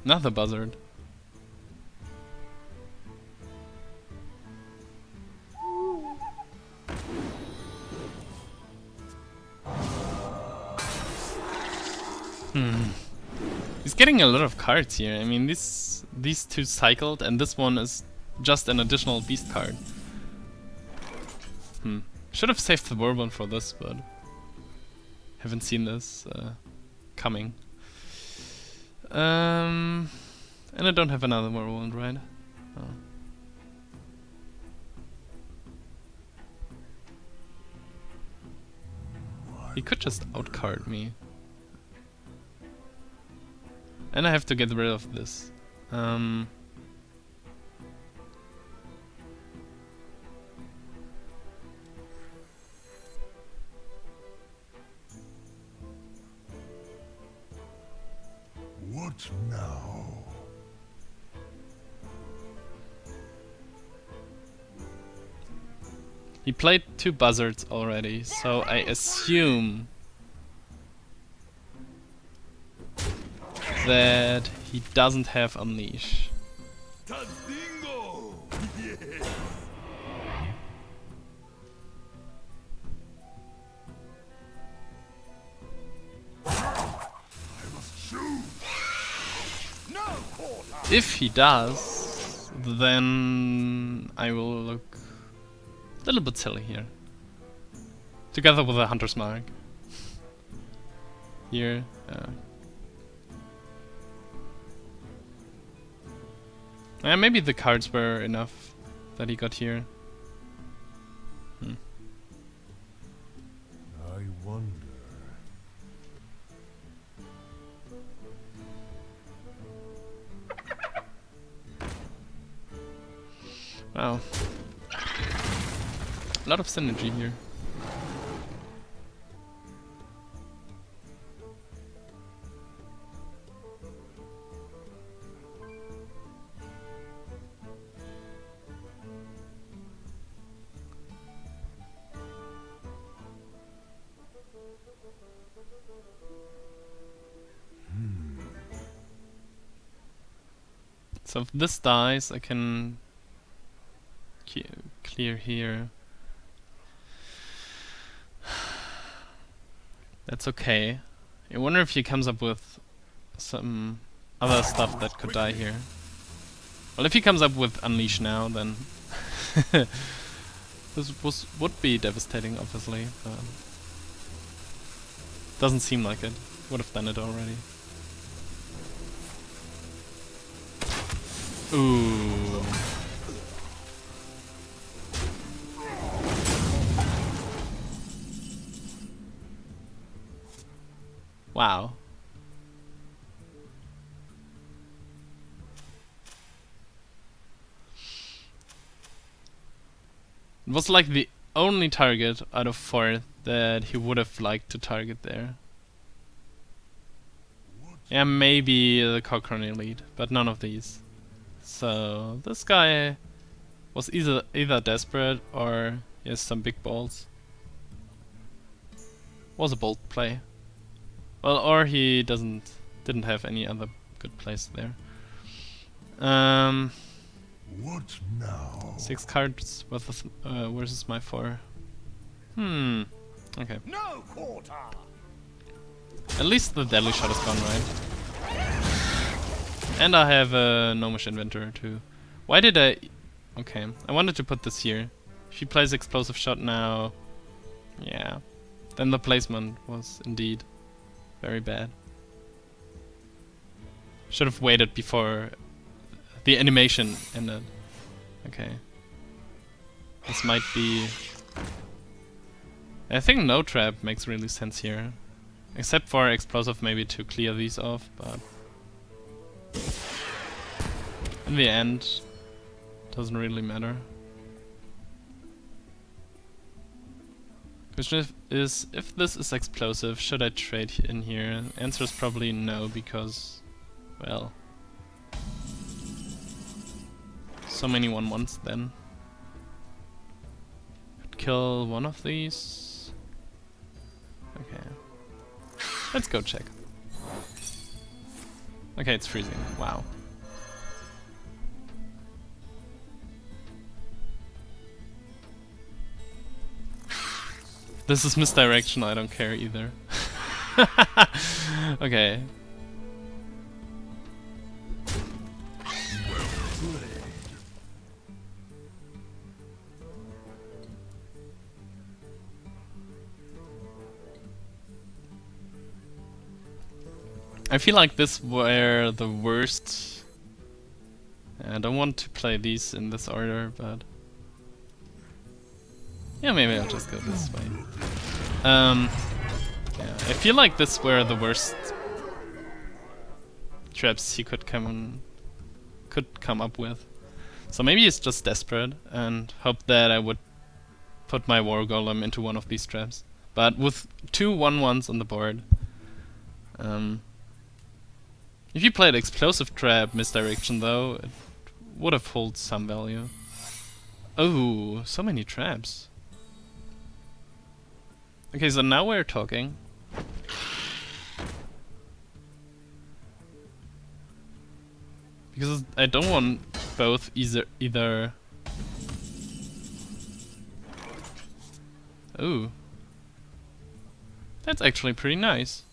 Not the buzzard. He's getting a lot of cards here. I mean, these 2 cycled, and this one is just an additional beast card. Should have saved the Bourbon for this, but haven't seen this coming. And I don't have another whirlwind, right? Oh. He could just outcard me. And I have to get rid of this. What now? He played 2 buzzards already, so I assume that he doesn't have Unleash. Tazingo! Yes! No quarter! If he does, then I will look a little bit silly here. Together with a Hunter's Mark. Here. Maybe the cards were enough that he got here. I wonder. Wow. A lot of synergy here. So if this dies, I can clear here. That's okay. I wonder if he comes up with some other stuff that could die here. Well, if he comes up with Unleash now, then this would be devastating, obviously, but doesn't seem like it. Would have done it already. Ooh. Wow. It was like the only target out of 4 that he would have liked to target there. Yeah, maybe the Cochrane Elite, but none of these. So this guy was either desperate or he has some big balls. Was a bold play. Well, or he didn't have any other good plays there. What now? 6 cards versus my 4. Okay. No quarter! At least the deadly shot is gone, right? And I have a Gnomish Inventor too. Why did I... Okay, I wanted to put this here. If he plays Explosive Shot now... Yeah. Then the placement was indeed very bad. Should have waited before the animation ended. Okay. This might be... I think no trap makes really sense here. Except for Explosive maybe to clear these off, but... in the end, doesn't really matter. Question is, if this is explosive, should I trade in here? Answer is probably no, because, well, so many 1/1s then. Could kill one of these. Okay. Let's go check. Okay, it's freezing. Wow. This is misdirection, I don't care either. Okay. I feel like this were the worst. I don't want to play these in this order, but yeah, maybe I'll just go this way. Yeah, I feel like this were the worst traps he could come up with. So maybe he's just desperate and hoped that I would put my War Golem into one of these traps. But with 2 1/1s on the board, if you played Explosive Trap Misdirection though, it would have held some value. Oh, so many traps. Okay, so now we're talking. Because I don't want both either. Oh. That's actually pretty nice.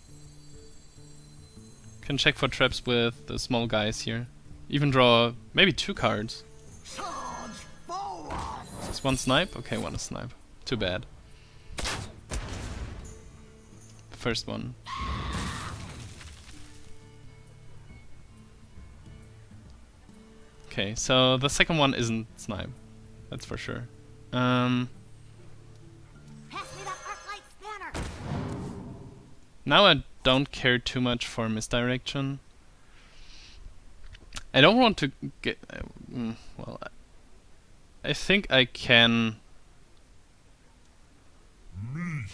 Can check for traps with the small guys here. Even draw maybe 2 cards. Is this one snipe? Okay, one is snipe. Too bad. The first one. Okay, so the second one isn't snipe. That's for sure. Pass me that arc-light spanner. Now I don't care too much for misdirection. I don't want to get... well, I think I can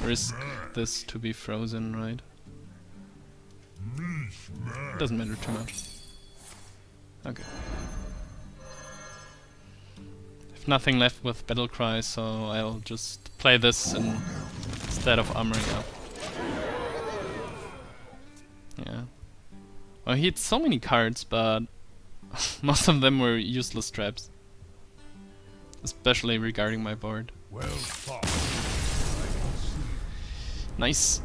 risk this to be frozen, right? Doesn't matter too much. Okay. I've nothing left with Battle Cry, so I'll just play this instead of armoring up. Yeah. Well, he had so many cards, but most of them were useless traps. Especially regarding my board. Well fought. Nice.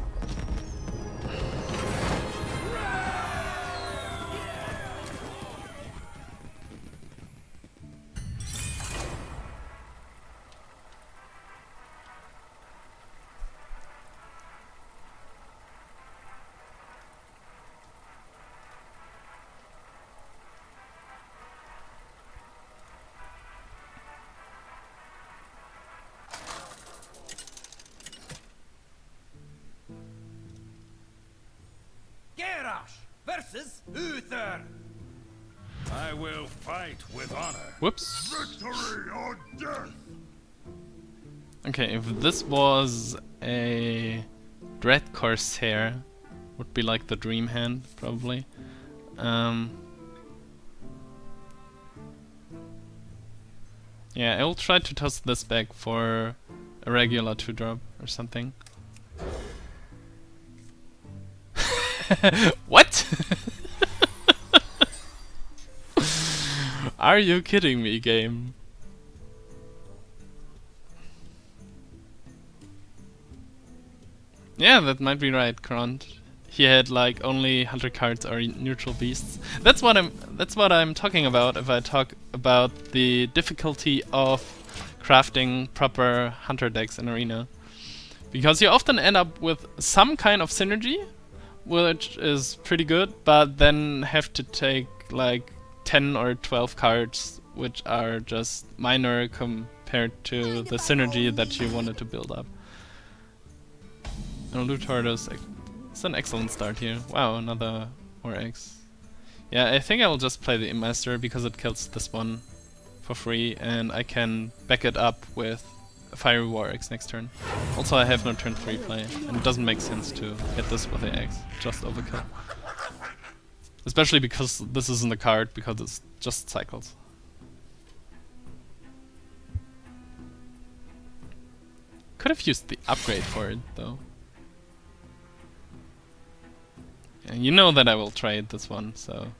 Versus Uther. I will fight with honor. Whoops. Victory or death. Okay, if this was a Dread Corsair, would be like the dream hand, probably. Yeah, I'll try to toss this back for a regular 2-drop or something. What? Are you kidding me, game? Yeah, that might be right, Kront. He had like only hunter cards or neutral beasts. That's what I'm talking about if I talk about the difficulty of crafting proper hunter decks in Arena. Because you often end up with some kind of synergy, which is pretty good, but then have to take like 10 or 12 cards which are just minor compared to the synergy that you wanted to build up. And Loot Hoarders, it's an excellent start here. Wow, another more eggs. Yeah, I think I will just play the Master because it kills this one for free and I can back it up with a Fiery War Eggs next turn. Also I have no turn 3 play and it doesn't make sense to hit this with the eggs, just overkill. Especially because this isn't a card, because it's just cycles. Could have used the upgrade for it though. Yeah, you know that I will trade this one, so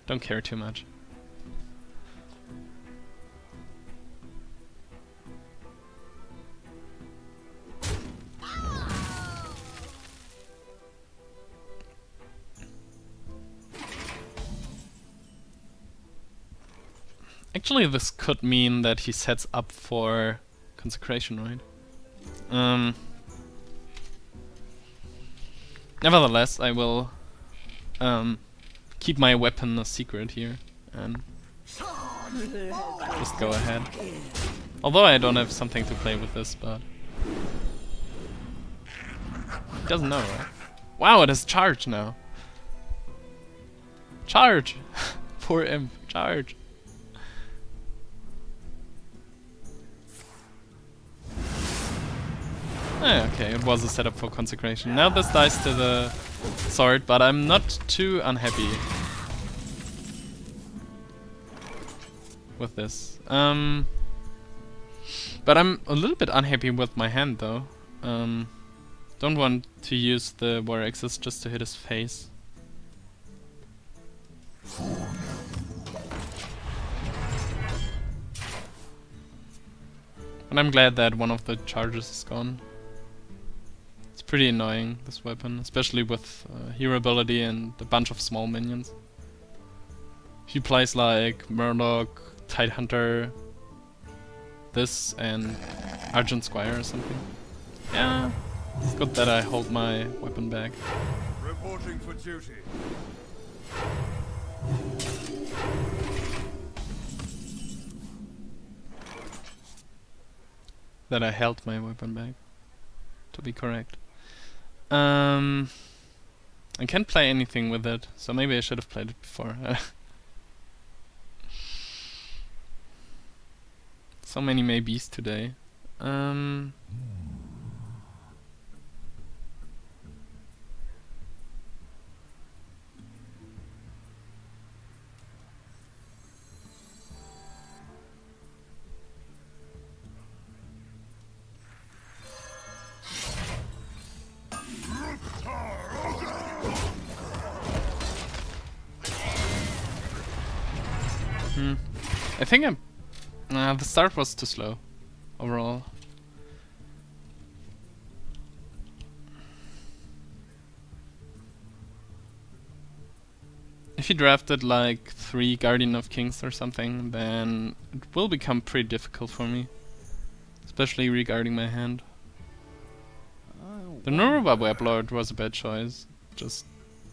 don't care too much. Actually, this could mean that he sets up for Consecration, right? Nevertheless, I will keep my weapon a secret here and just go ahead. Although I don't have something to play with this, but he doesn't know, right? Wow, it has charge now. Charge! Poor imp, charge! Okay, it was a setup for consecration. Now this dies to the sword, but I'm not too unhappy with this. But I'm a little bit unhappy with my hand though. Don't want to use the War Axis just to hit his face. And I'm glad that one of the charges is gone. It's pretty annoying, this weapon, especially with hero ability and a bunch of small minions. If he plays like Murloc, Tidehunter, this and Argent Squire or something. Yeah, it's good that I hold my weapon back. Reporting for duty. That I held my weapon back, to be correct. I can't play anything with it, so maybe I should have played it before. So many maybes today. I think the start was too slow, overall. If you drafted like 3 Guardian of Kings or something, then it will become pretty difficult for me. Especially regarding my hand. The Noruba Weblord was a bad choice. Just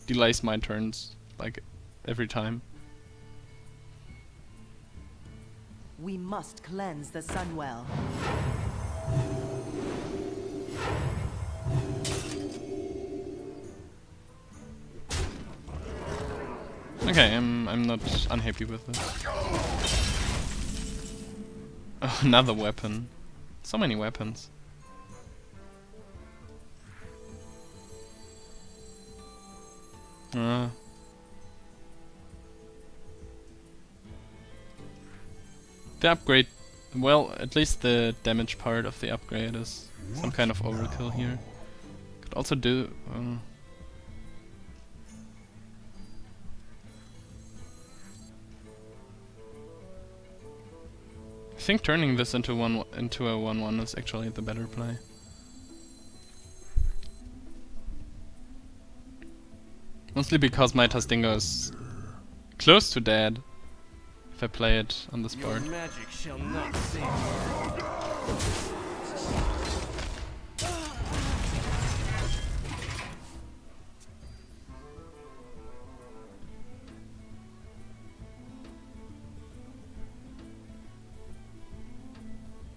delays my turns, like, every time. We must cleanse the Sunwell. Okay, I'm not unhappy with this. Oh, another weapon. So many weapons. The upgrade, well, at least the damage part of the upgrade is some kind of overkill here. Could also do... I think turning this into a 1/1 is actually the better play. Mostly because my Tastingo is close to dead if I play it on this board. Your magic shall not save you.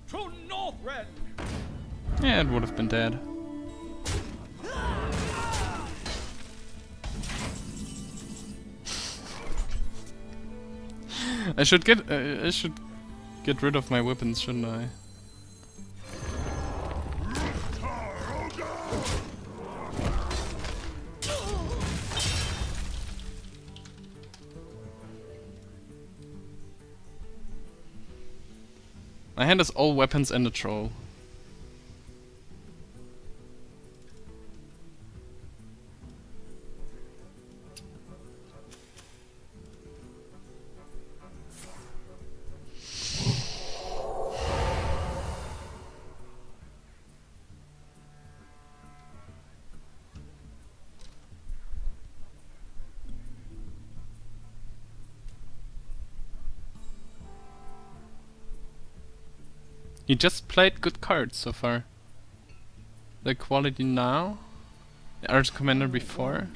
To Northrend! Yeah, it would have been dead. I should get rid of my weapons, shouldn't I? My hand is all weapons and a troll. He just played good cards so far. The quality now, the Arch Commander before.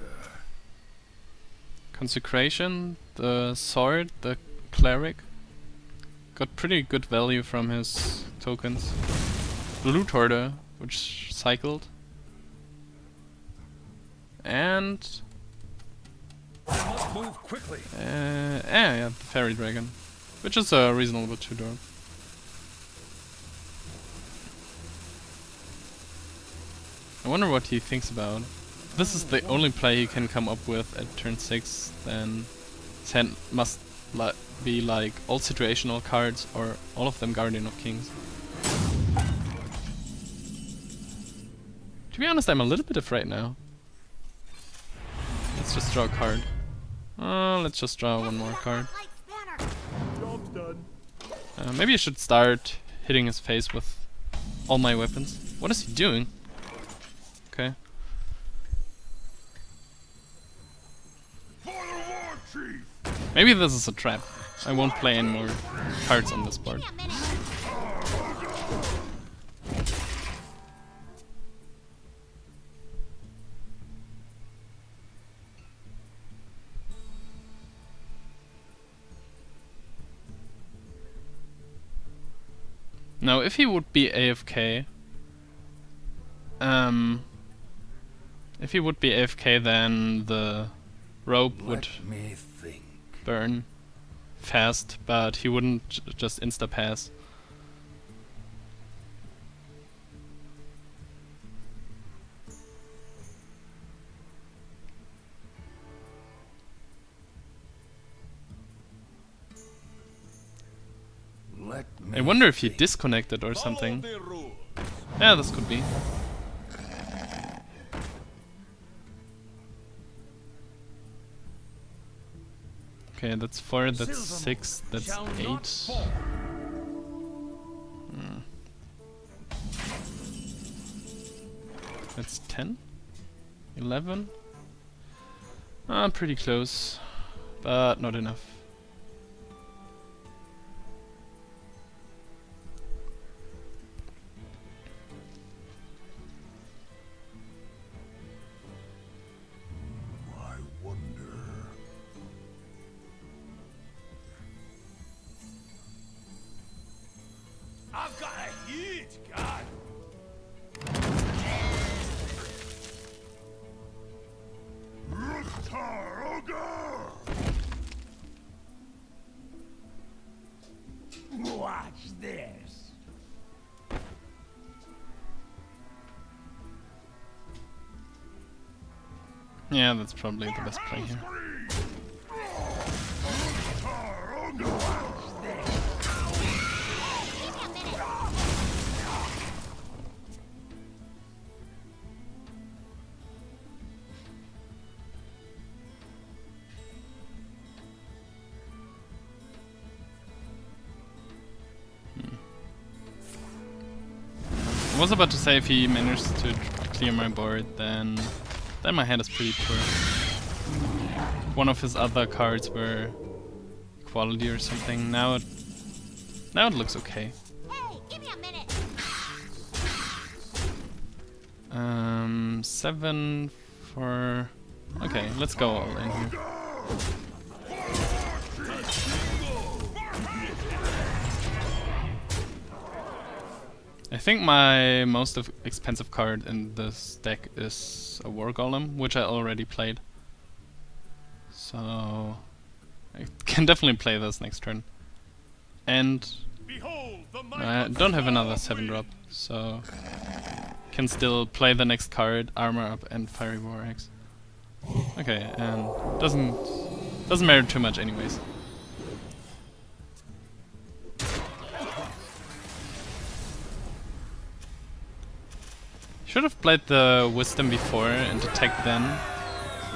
Consecration, the sword, the cleric. Got pretty good value from his tokens. The loot hoarder, which cycled. And Move quickly. yeah, the fairy dragon, which is a reasonable 2-drop. I wonder what he thinks about. If this is the only play he can come up with at turn 6, then his hand must be like all situational cards or all of them Guardian of Kings. To be honest, I'm a little bit afraid now. Let's just draw a card. Let's just draw one more card. Job's done. Maybe I should start hitting his face with all my weapons. What is he doing? Okay. For the war chief. Maybe this is a trap. I won't play any more cards on this board. Give me a minute. Now, if he would be AFK, then the rope would Let me think. burn fast, but he wouldn't just insta-pass. Let me I wonder if he think. disconnected or something. Follow the rules. Yeah, this could be. Okay, that's 4, that's 6, that's Shall not 8. fall. That's 10? 11? Pretty close, but not enough. I wonder. I've got a huge gun. Ruktar Watch this. Yeah, that's probably the best play here. Give me a minute. I was about to say if he managed to clear my board, then my hand is pretty poor. One of his other cards were quality or something. Now it looks okay. Hey, give me a minute. 7 for... Okay, let's go all in here. I think my most expensive card in this deck is a War Golem, which I already played. So I can definitely play this next turn. And Behold the I don't have another 7-drop, so can still play the next card, Armor Up and Fiery War Axe. Okay, and doesn't matter too much anyways. Should have played the Wisdom before and attacked then.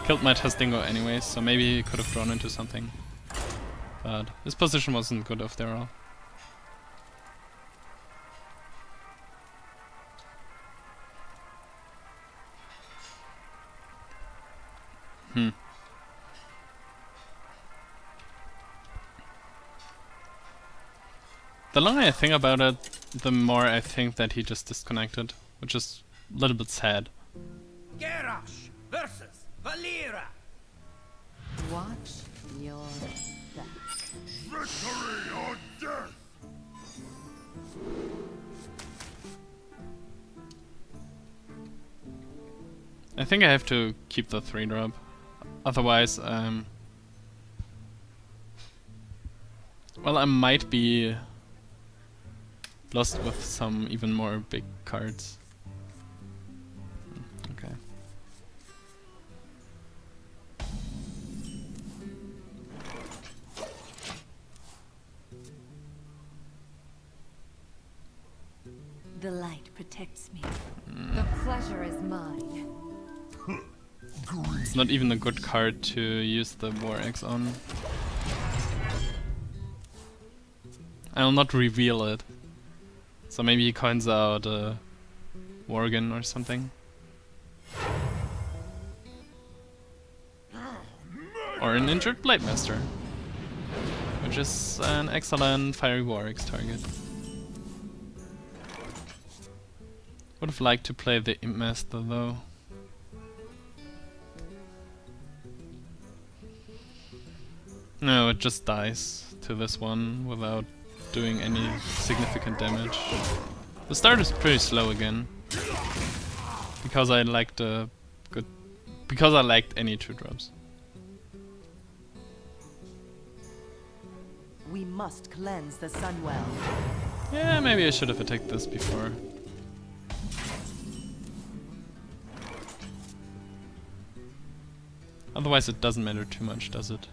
Killed my Tastingo anyways, so maybe he could have drawn into something. But his position wasn't good after all. The longer I think about it, the more I think that he just disconnected, which is a little bit sad. Gerash versus Valera. Watch your back. Victory or death! I think I have to keep the 3-drop. Otherwise, well, I might be lost with some even more big cards. Okay. The light protects me. The pleasure is mine. It's not even a good card to use the War Axe on. I'll not reveal it. So maybe he coins out Worgen or something. Or an injured Blade Master. Which is an excellent Fiery War Axe target. Would have liked to play the Imp Master though. No, it just dies to this one without doing any significant damage. The start is pretty slow again. Because I liked because I liked any 2-drops. We must cleanse the Sunwell. Yeah, maybe I should have attacked this before. Otherwise it doesn't matter too much, does it?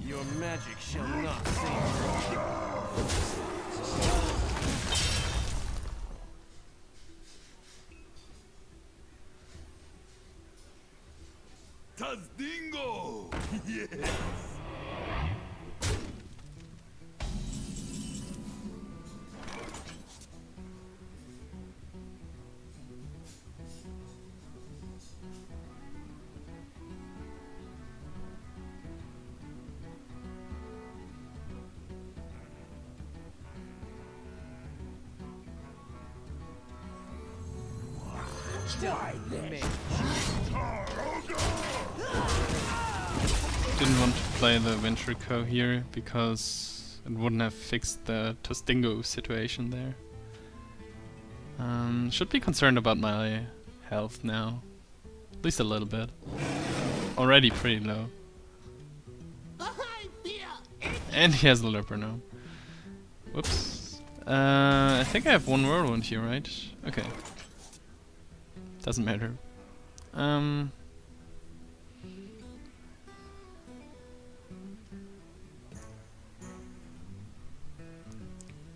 Your magic shall not save you. Tazdingo! Yes! Didn't want to play the Venture Co here because it wouldn't have fixed the Tostingo situation there. Should be concerned about my health now. At least a little bit. Already pretty low. And he has a Leper now. Whoops. I think I have one Whirlwind here, right? Okay. Doesn't matter.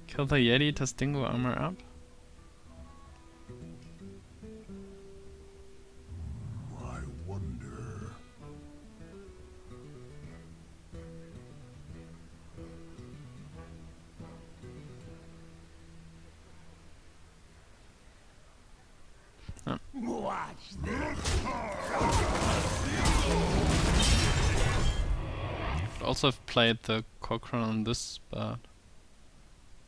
Kill the Yeti, Tostingo armor up. I wonder. Watch this! Could also have played the Cochrane on this, but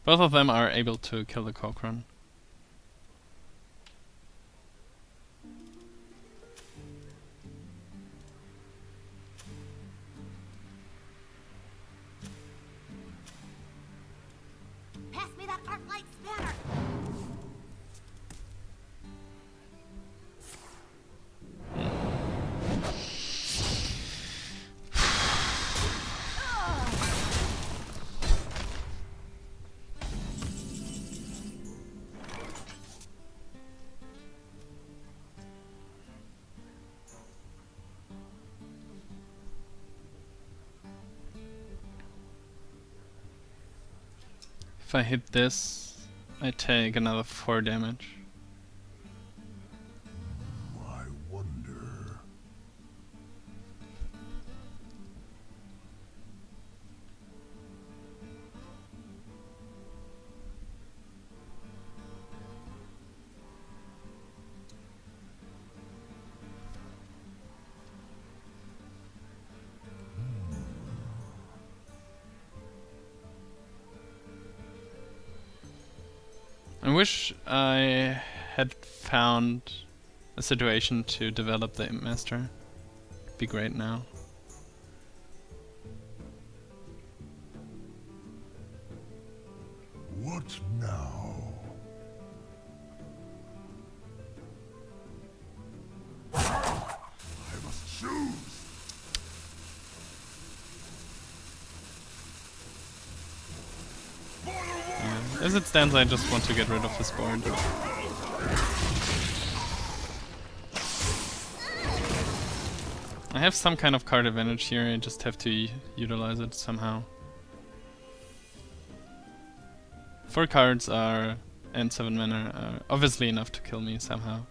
both of them are able to kill the Cochrane. Pass me that arc light spanner. If I hit this, I take another 4 damage. I wonder. I wish I had found a situation to develop the Imp Master. It'd be great now. What now? I must choose. As it stands, I just want to get rid of this board. I have some kind of card advantage here, I just have to utilize it somehow. 4 cards are, and 7 mana are obviously enough to kill me somehow.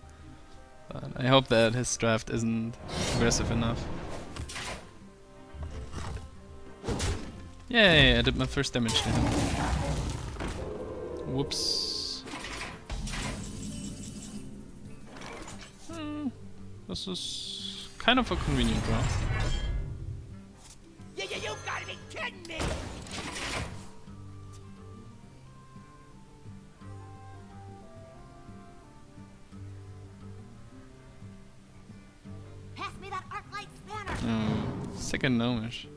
But I hope that his draft isn't aggressive enough. Yay, I did my first damage to him. Whoops. This is kind of a convenient draw. You gotta be kidding me! Pass me that arc light spanner. Oh, second gnomish.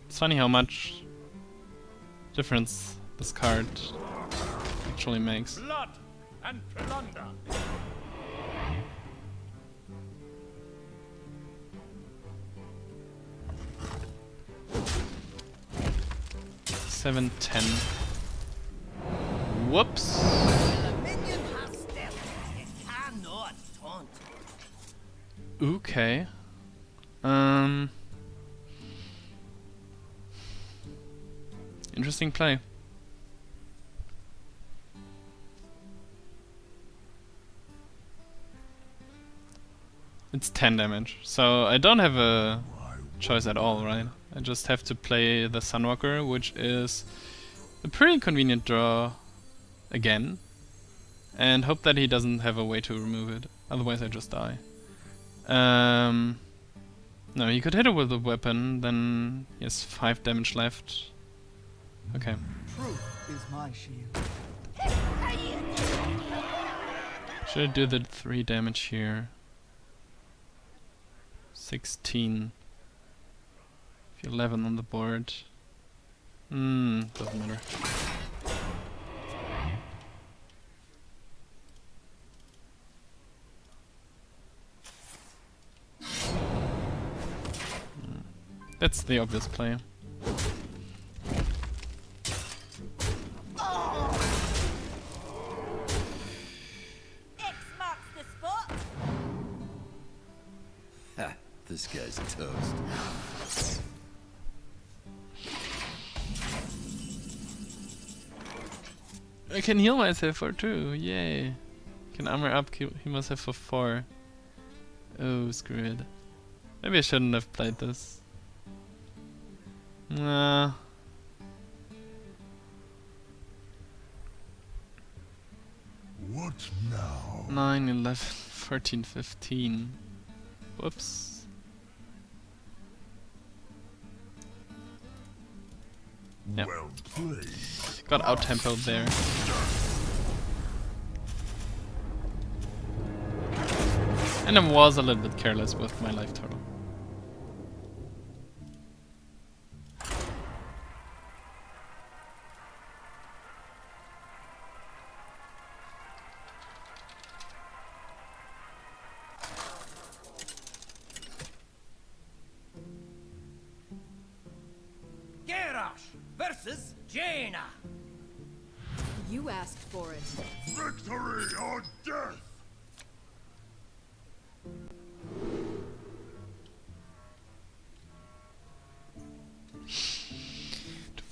It's funny how much difference this card actually makes. Blood and plunder. Seven, 10. Whoops. Minion hostility. You cannot taunt. Okay. Interesting play. It's 10 damage, so I don't have a choice at all, right? I just have to play the Sunwalker, which is a pretty convenient draw again, and hope that he doesn't have a way to remove it, otherwise I just die. No, he could hit it with a weapon, then he has 5 damage left. Okay. Truth is my shield. Should I do the 3 damage here? 16. 11 on the board. Doesn't matter. That's the obvious play. X marks the spot. Ha, this guy's toast. I can heal myself for 2, yay. Can armor up, heal myself for 4. Oh, screw it. Maybe I shouldn't have played this. Nah. What now? 9, 11, 14, 15. Whoops. Yep. Well played. Got out-tempoed there. And I was a little bit careless with my life total. Garrosh versus Jaina. You asked for it. Victory or death!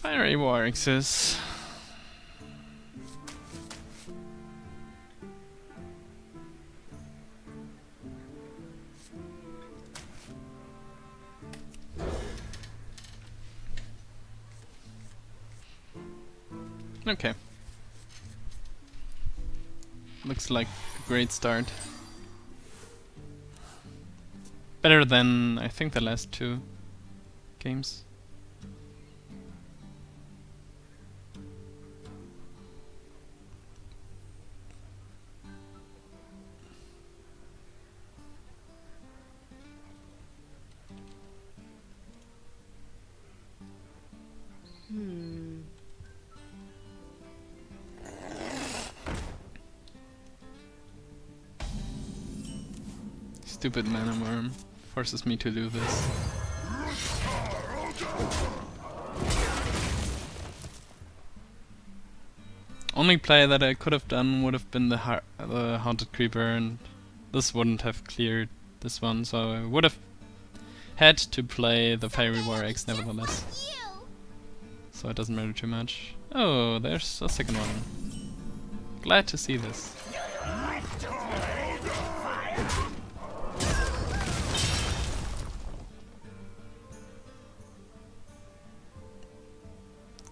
Fiery War exists. Okay. Looks like a great start. Better than, I think, the last 2 games. Stupid mana worm forces me to do this. Only play that I could have done would have been the Haunted Creeper, and this wouldn't have cleared this one, so I would have had to play the Fiery War Axe nevertheless. So it doesn't matter too much. Oh, there's a second one. Glad to see this.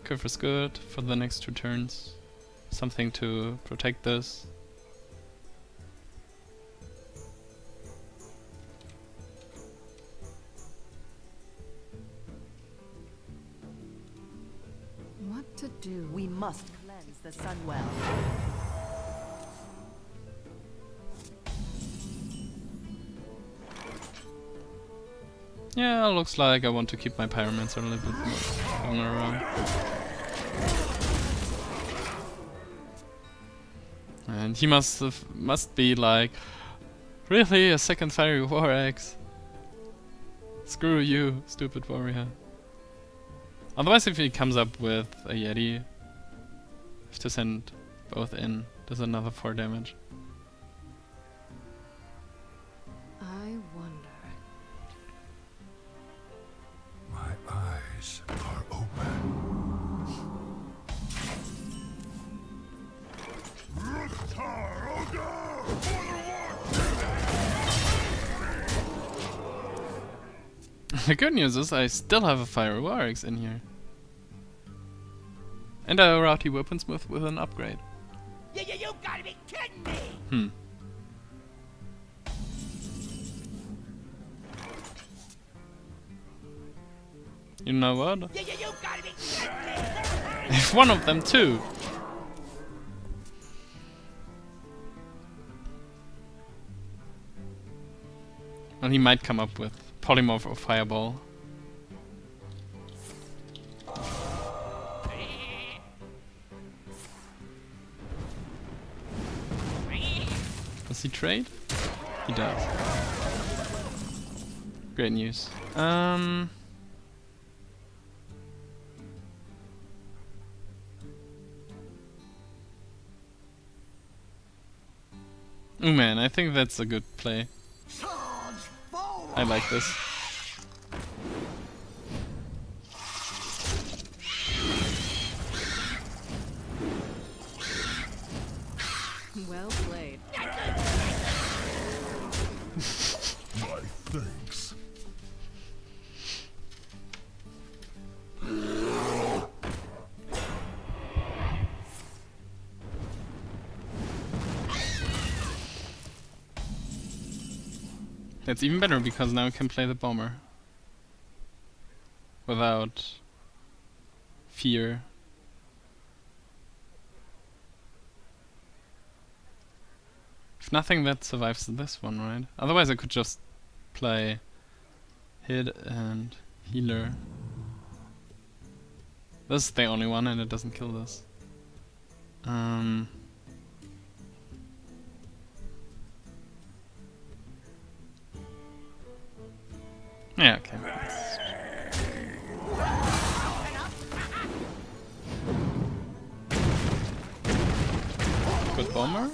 Curve is good for the next 2 turns. Something to protect this. What to do? We must cleanse the Sunwell. Yeah, looks like I want to keep my Pyromancer a little bit more longer around. And he must be like, really, a second Fiery War Axe? Screw you, stupid warrior. Otherwise, if he comes up with a Yeti, I have to send both in. Does another 4 damage. I wonder. My eyes are open. The good news is I still have a Fiery War Axe in here. And a Rowdy Weaponsmith with an upgrade. You gotta be kidding me! You know what? You gotta be kidding me! If one of them too. Well, he might come up with Polymorph or Fireball. Does he trade? He does. Great news. Oh man, I think that's a good play. I like this. Well played. My thanks. That's even better because now I can play the bomber without fear. If nothing, that survives this one, right? Otherwise I could just play hit and healer. This is the only one and it doesn't kill this. Yeah, okay. Good bomber.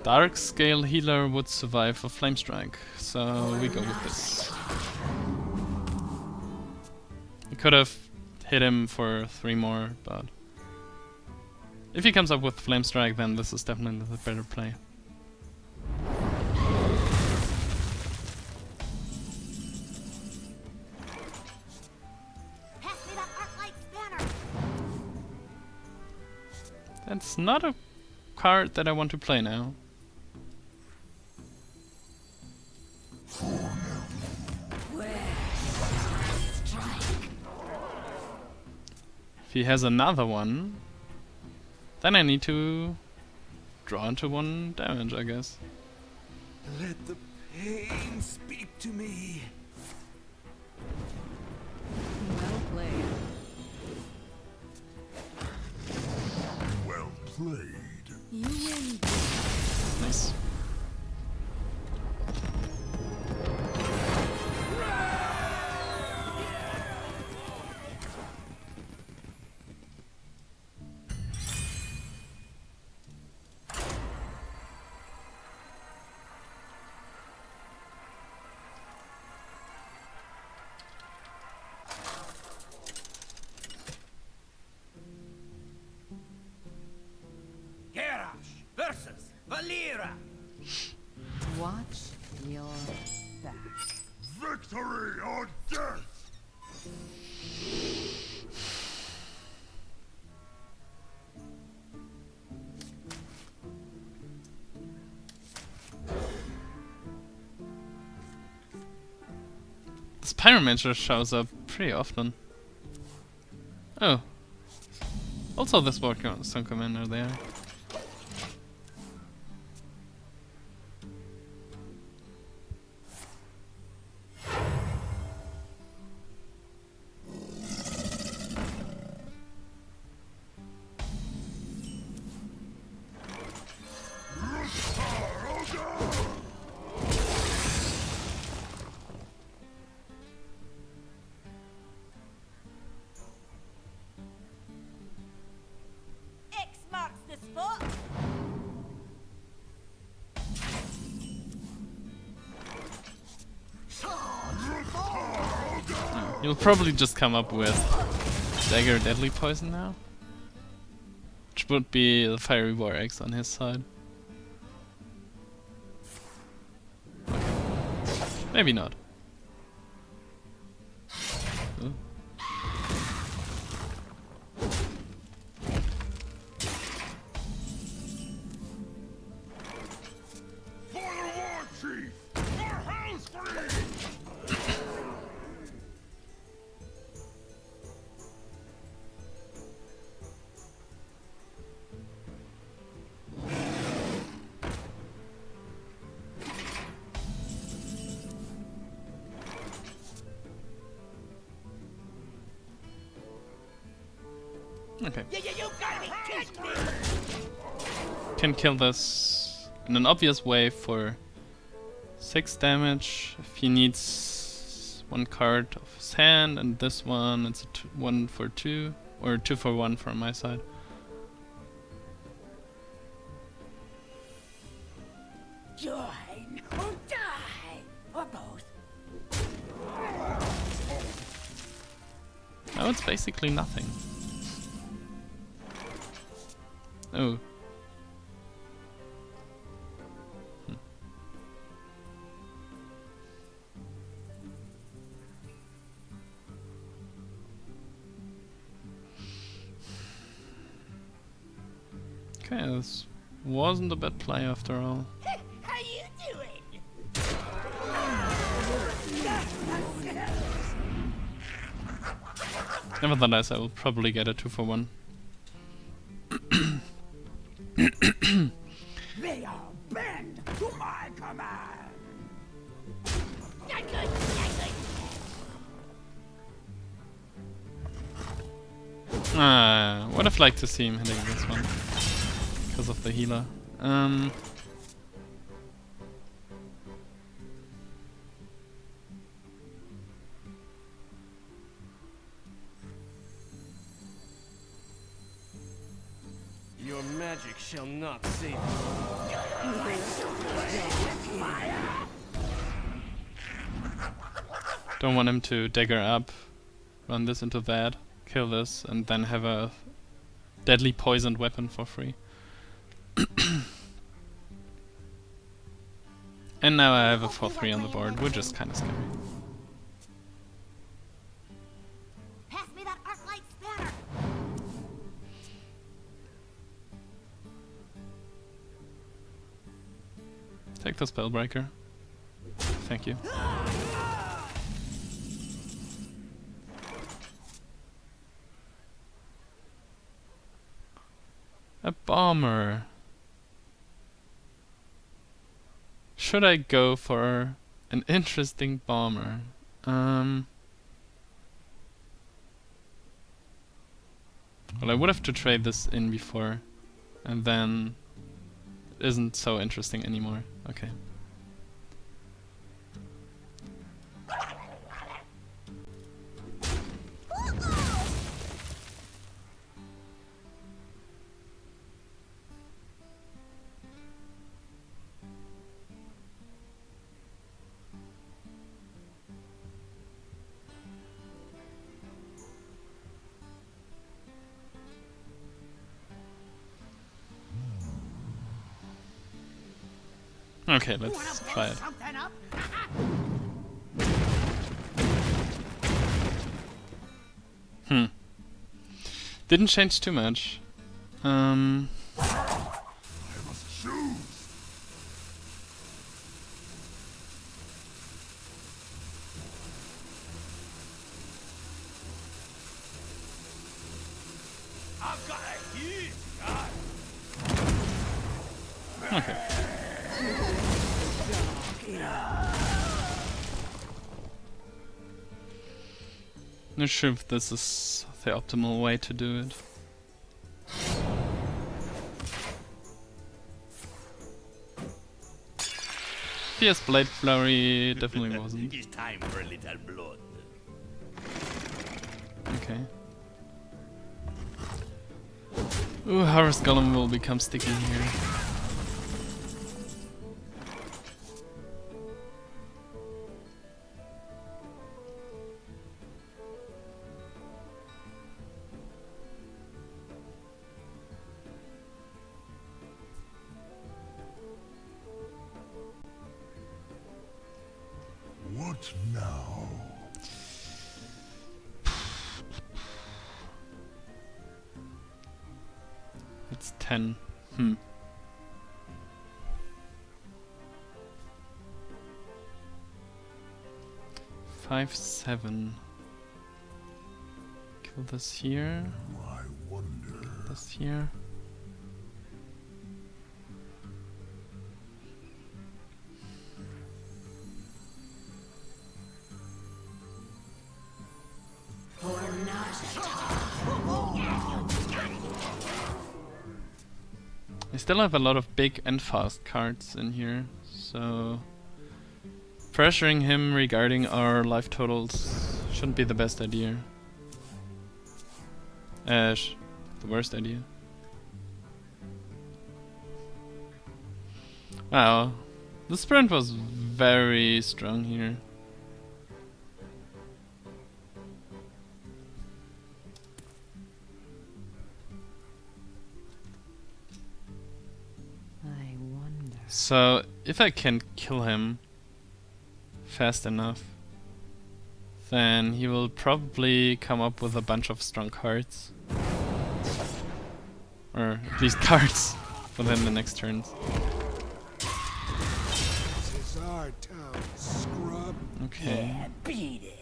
Dark Scale Healer would survive a Flame Strike, so we go with this. I could have hit him for 3 more, but if he comes up with Flame Strike, then this is definitely the better play. Pass me that Arclight Spanner. That's not a card that I want to play now. If he has another one, then I need to draw into 1 damage, I guess. Let the pain speak to me. Well played. Well played. You win. Nice. Garrosh versus Valera. Watch your back. Victory or death! This Pyromancer shows up pretty often. Oh. Also this Warstone Commander there. X marks the spot. You'll probably just come up with Dagger Deadly Poison now. Which would be the Fiery War Axe on his side. Okay. Maybe not. Ooh. For the war chief! For hell's free! Okay. You gotta be kidding me! Can kill this in an obvious way for 6 damage. If he needs one card of his hand, and this one, it's a 1 for 2, or 2 for 1 from my side. Join or die, or both. Now it's basically nothing. Oh. Okay, this wasn't a bad play after all. How you doing? Nevertheless, I will probably get a 2 for 1. They all bend to my command. Not good, not good. Would have liked to see him hitting this one. Because of the healer. Your magic shall not save you. Don't want him to dagger up, run this into that, kill this, and then have a deadly poisoned weapon for free. And now I have a 4-3 on the board, which is kinda scary. Pass me that arc light spanner. Take the Spellbreaker. Thank you. A bomber. Should I go for an interesting bomber? Well, I would have to trade this in before and then it isn't so interesting anymore. Okay. Okay, let's try it. Didn't change too much. I must choose. I've got a huge guy. Okay. Not sure if this is the optimal way to do it. Fierce Blade Flurry definitely wasn't. It's time for a little blood. Okay. Ooh, Harvest Golem will become sticky here. What now? It's 10. 5-7. Kill this here. I wonder. This here. I still have a lot of big and fast cards in here, so pressuring him regarding our life totals shouldn't be the best idea. The worst idea. Wow, the sprint was very strong here. I wonder. So, if I can kill him fast enough, then he will probably come up with a bunch of strong cards. Or at least cards within the next turns. This is our town, scrub. Okay. Beat it.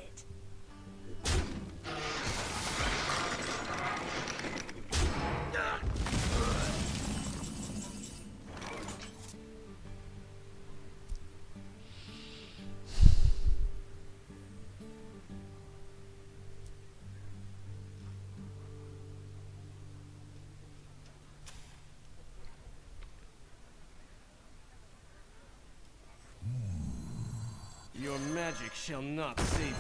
Your magic shall not save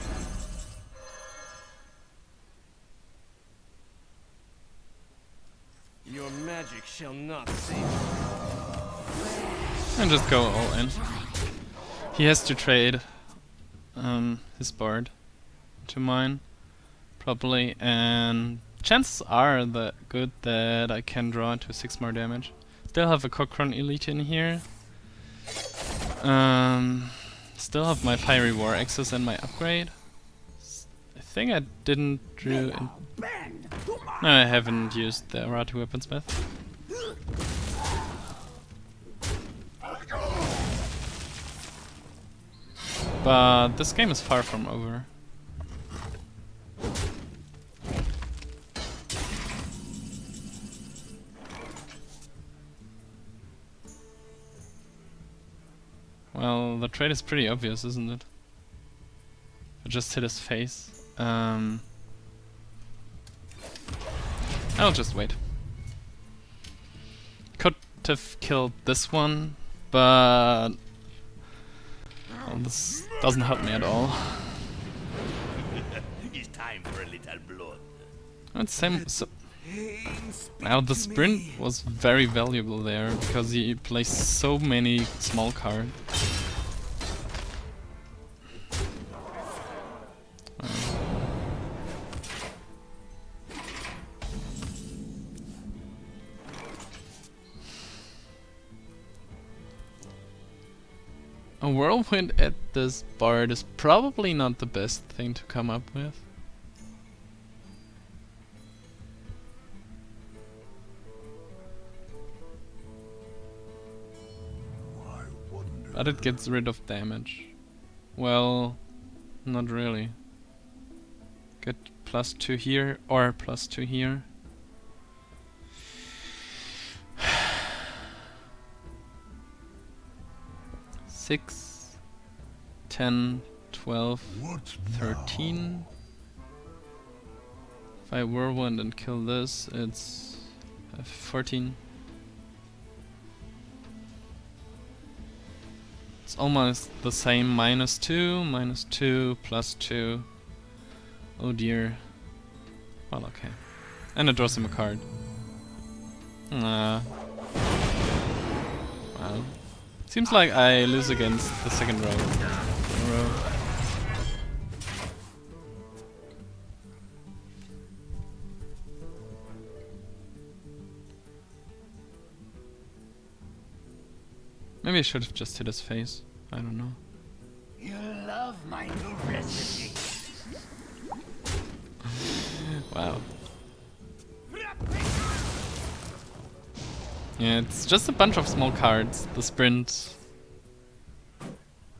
you. Your magic shall not save you. And just go all in. He has to trade his board to mine, probably, and chances are that good that I can draw into 6 more damage. Still have a Cochrane Elite in here. Still have my Fiery War Axes and my upgrade. I think I didn't drew. No, I haven't used the Arati Weaponsmith. But this game is far from over. Well, the trade is pretty obvious, isn't it? I just hit his face. I'll just wait. have killed this one, but well, this doesn't help me at all. It's time for a little blood. It's same. So, Pain, speak wow, the to sprint me. was very valuable there because he plays so many small cards. A whirlwind at this bard is probably not the best thing to come up with. I wonder. But it gets rid of damage. Well, not really. Get +2 here or +2 here. Six, 10, 12, What 13. If I whirlwind and kill this, it's 14. It's almost the same. -2, -2, +2. Oh dear. Well, okay. And it draws him a card. Well. Seems like I lose against the second row. Maybe I should have just hit his face. I don't know. You love my new recipe. Wow. Yeah, it's just a bunch of small cards. The sprint.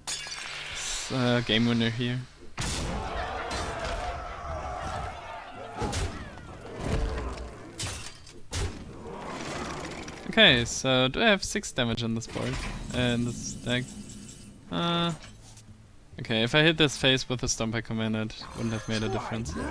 It's a game winner here. Okay, so do I have 6 damage on this board? And this deck? Okay, if I hit this face with the Stomp I commanded, wouldn't have made a difference. Well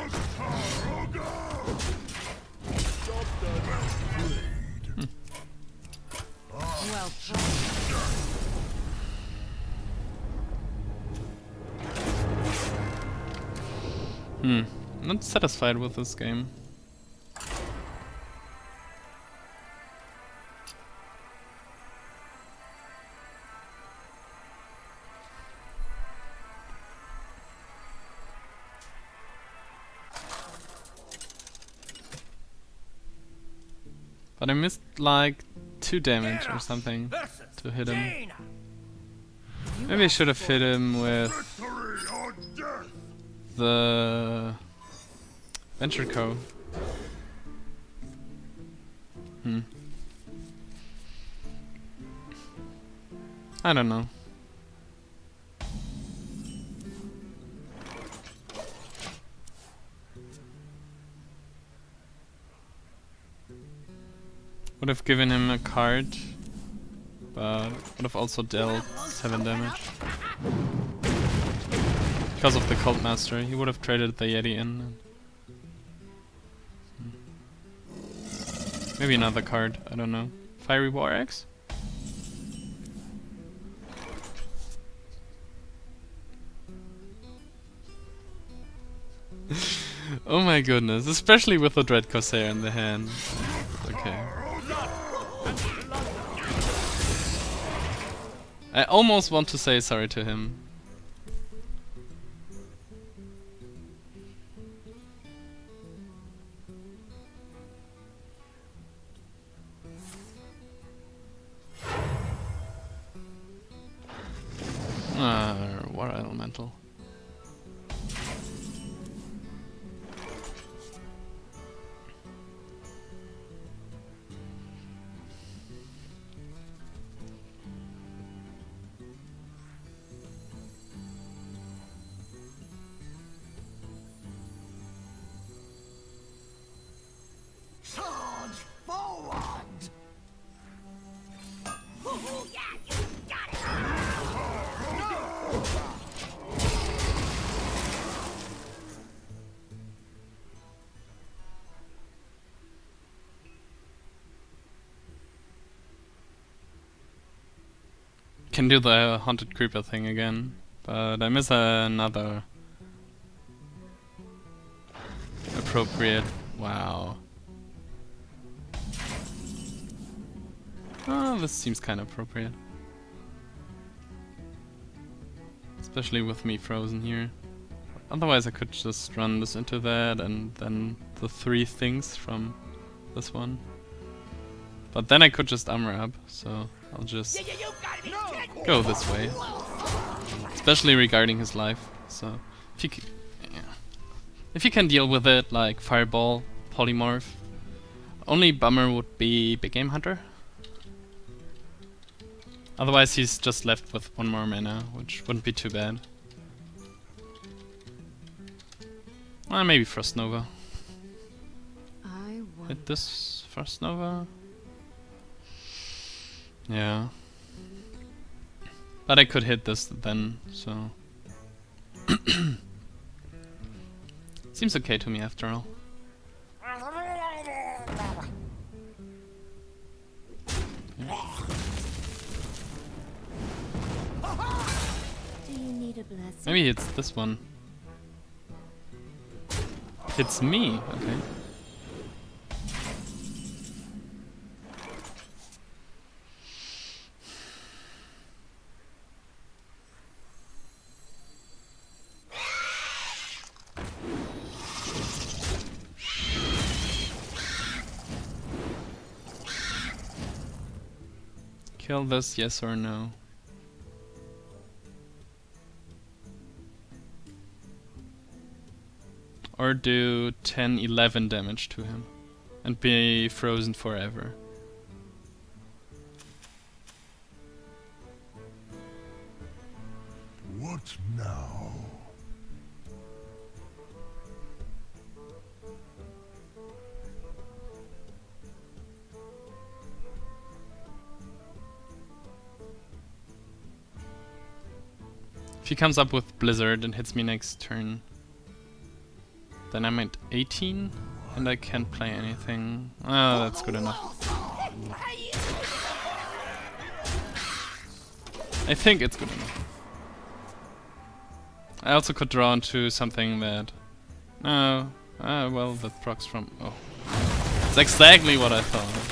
I'm not satisfied with this game. But I missed like 2 damage or something to hit him. Maybe I should have hit him with victory or death? the Venture Co. I don't know. Would have given him a card, but would have also dealt 7 damage. Because of the Cult Master, he would have traded the Yeti in. Maybe another card, I don't know. Fiery War Axe? Oh my goodness, especially with the Dread Corsair in the hand. Okay. I almost want to say sorry to him. War Elemental. Charge forward! Oh, yeah, you got it! can do the Haunted Creeper thing again, but I miss another appropriate. Wow. Oh, this seems kind of appropriate. Especially with me frozen here. Otherwise I could just run this into that and then the 3 things from this one. But then I could just unwrap, so I'll just go this way. Especially regarding his life. So if you can deal with it, like Fireball, Polymorph. Only bummer would be Big Game Hunter. Otherwise he's just left with 1 more mana, which wouldn't be too bad. Maybe Frost Nova. Hit this Frost Nova. Yeah. But I could hit this then, so... Seems okay to me after all. Do you need a blessing? Maybe it's this one. It's me, okay. Kill this, yes or no? Or do 10, 11 damage to him and be frozen forever. What now? If he comes up with Blizzard and hits me next turn, then I'm at 18 and I can't play anything. Oh, that's good enough. I think it's good enough. I also could draw into something that... Oh, well, that procs from... Oh. It's exactly what I thought.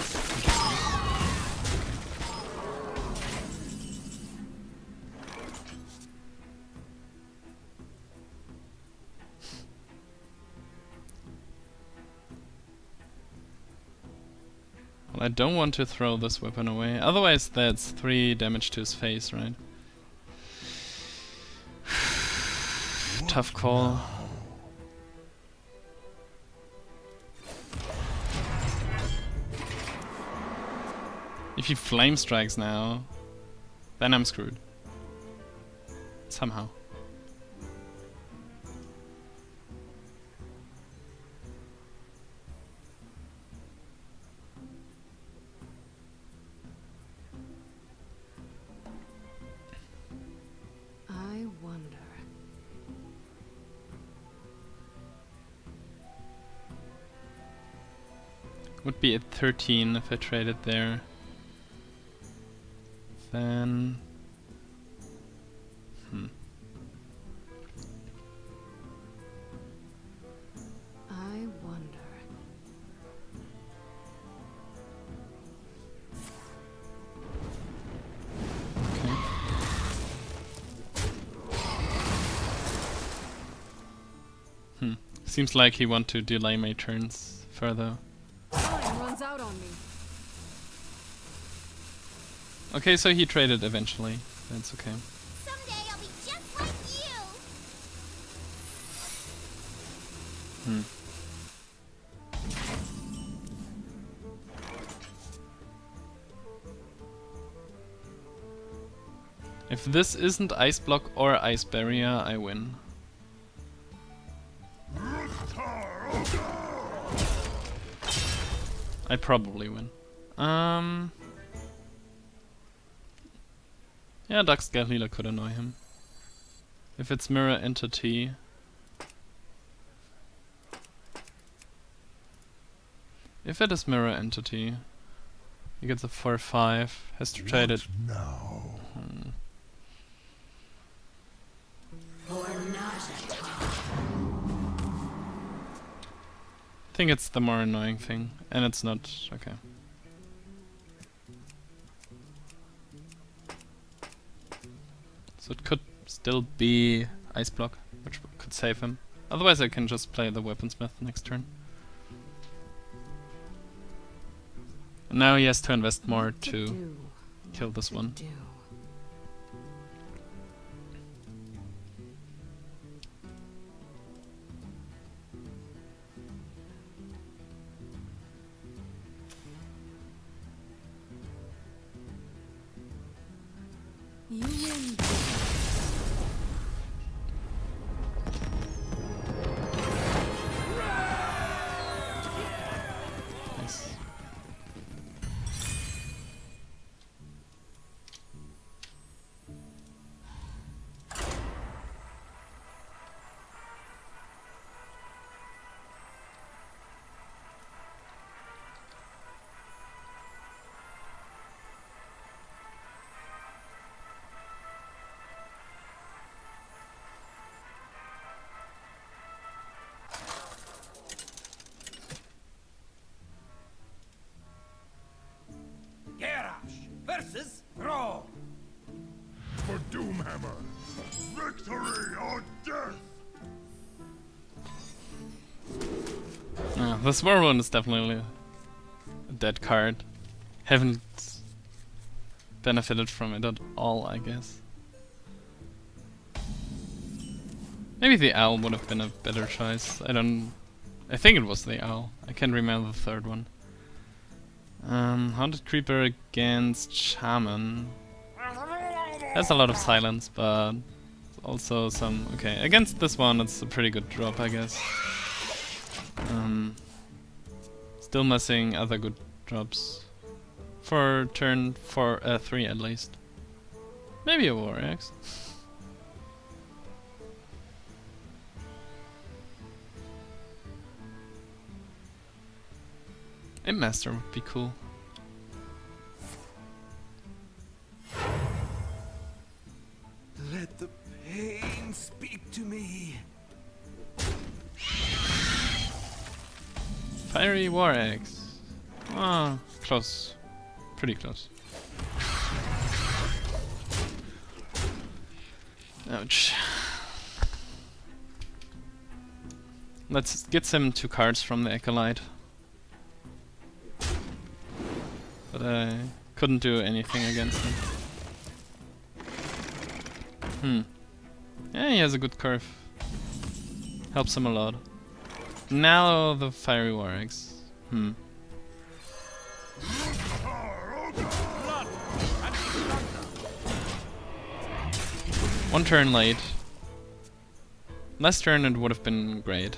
Well, I don't want to throw this weapon away, otherwise that's 3 damage to his face, right? Tough call. If he flame strikes now, then I'm screwed. Somehow. I wonder. Would be at 13 if I traded there. Then... I wonder. Okay. Seems like he want to delay my turns further. Time runs out on me. Okay, so he traded eventually. That's okay. Someday I'll be just like you. If this isn't Ice Block or Ice Barrier, I win. I probably win. Yeah, Darkscale Healer could annoy him. If it's Mirror Entity... If it is Mirror Entity, he gets a 4-5, has to trade it. Now. think it's the more annoying thing, and it's not okay. So it could still be Ice Block, which could save him. Otherwise I can just play the Weaponsmith next turn. And now he has to invest more to kill this one. You win. Nice. Garrosh versus Thrall. For Doomhammer. Victory or death. This war one is definitely a dead card. Haven't benefited from it at all, I guess. Maybe the owl would have been a better choice. I think it was the owl. I can't remember the third one. Haunted Creeper against Shaman. There's a lot of silence, but also some... Okay, against this one it's a pretty good drop, I guess. Still missing other good drops. For turn 3 at least. Maybe a War Axe. A Master would be cool. Let the pain speak to me. Fiery War Axe. Ah, close. Pretty close. Ouch. Let's get some 2 cards from the Acolyte. But I couldn't do anything against him. Yeah, he has a good curve. Helps him a lot. Now the Fiery War Axe. One turn late. Last turn it would have been great.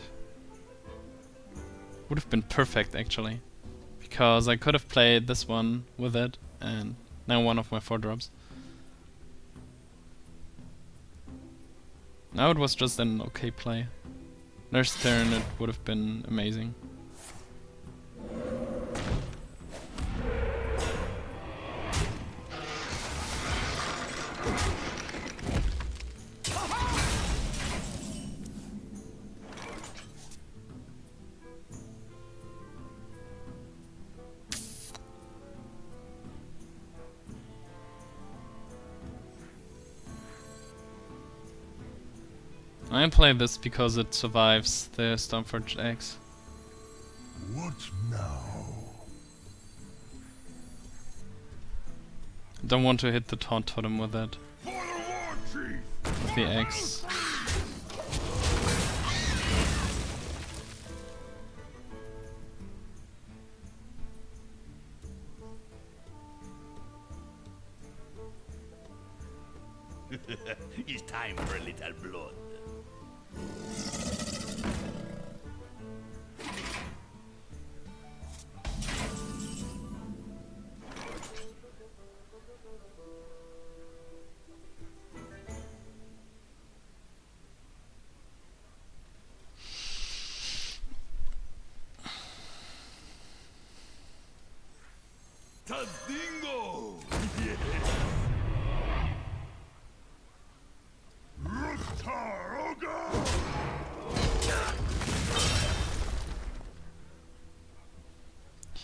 Would have been perfect actually. Because I could have played this one with it and now one of my 4 drops. Now it was just an okay play. Next turn it would have been amazing. I play this because it survives the Stormforged Axe. What now? Don't want to hit the Taunt Totem with it. For the War Chief! With the axe. It's time for a little blood. Tadingo!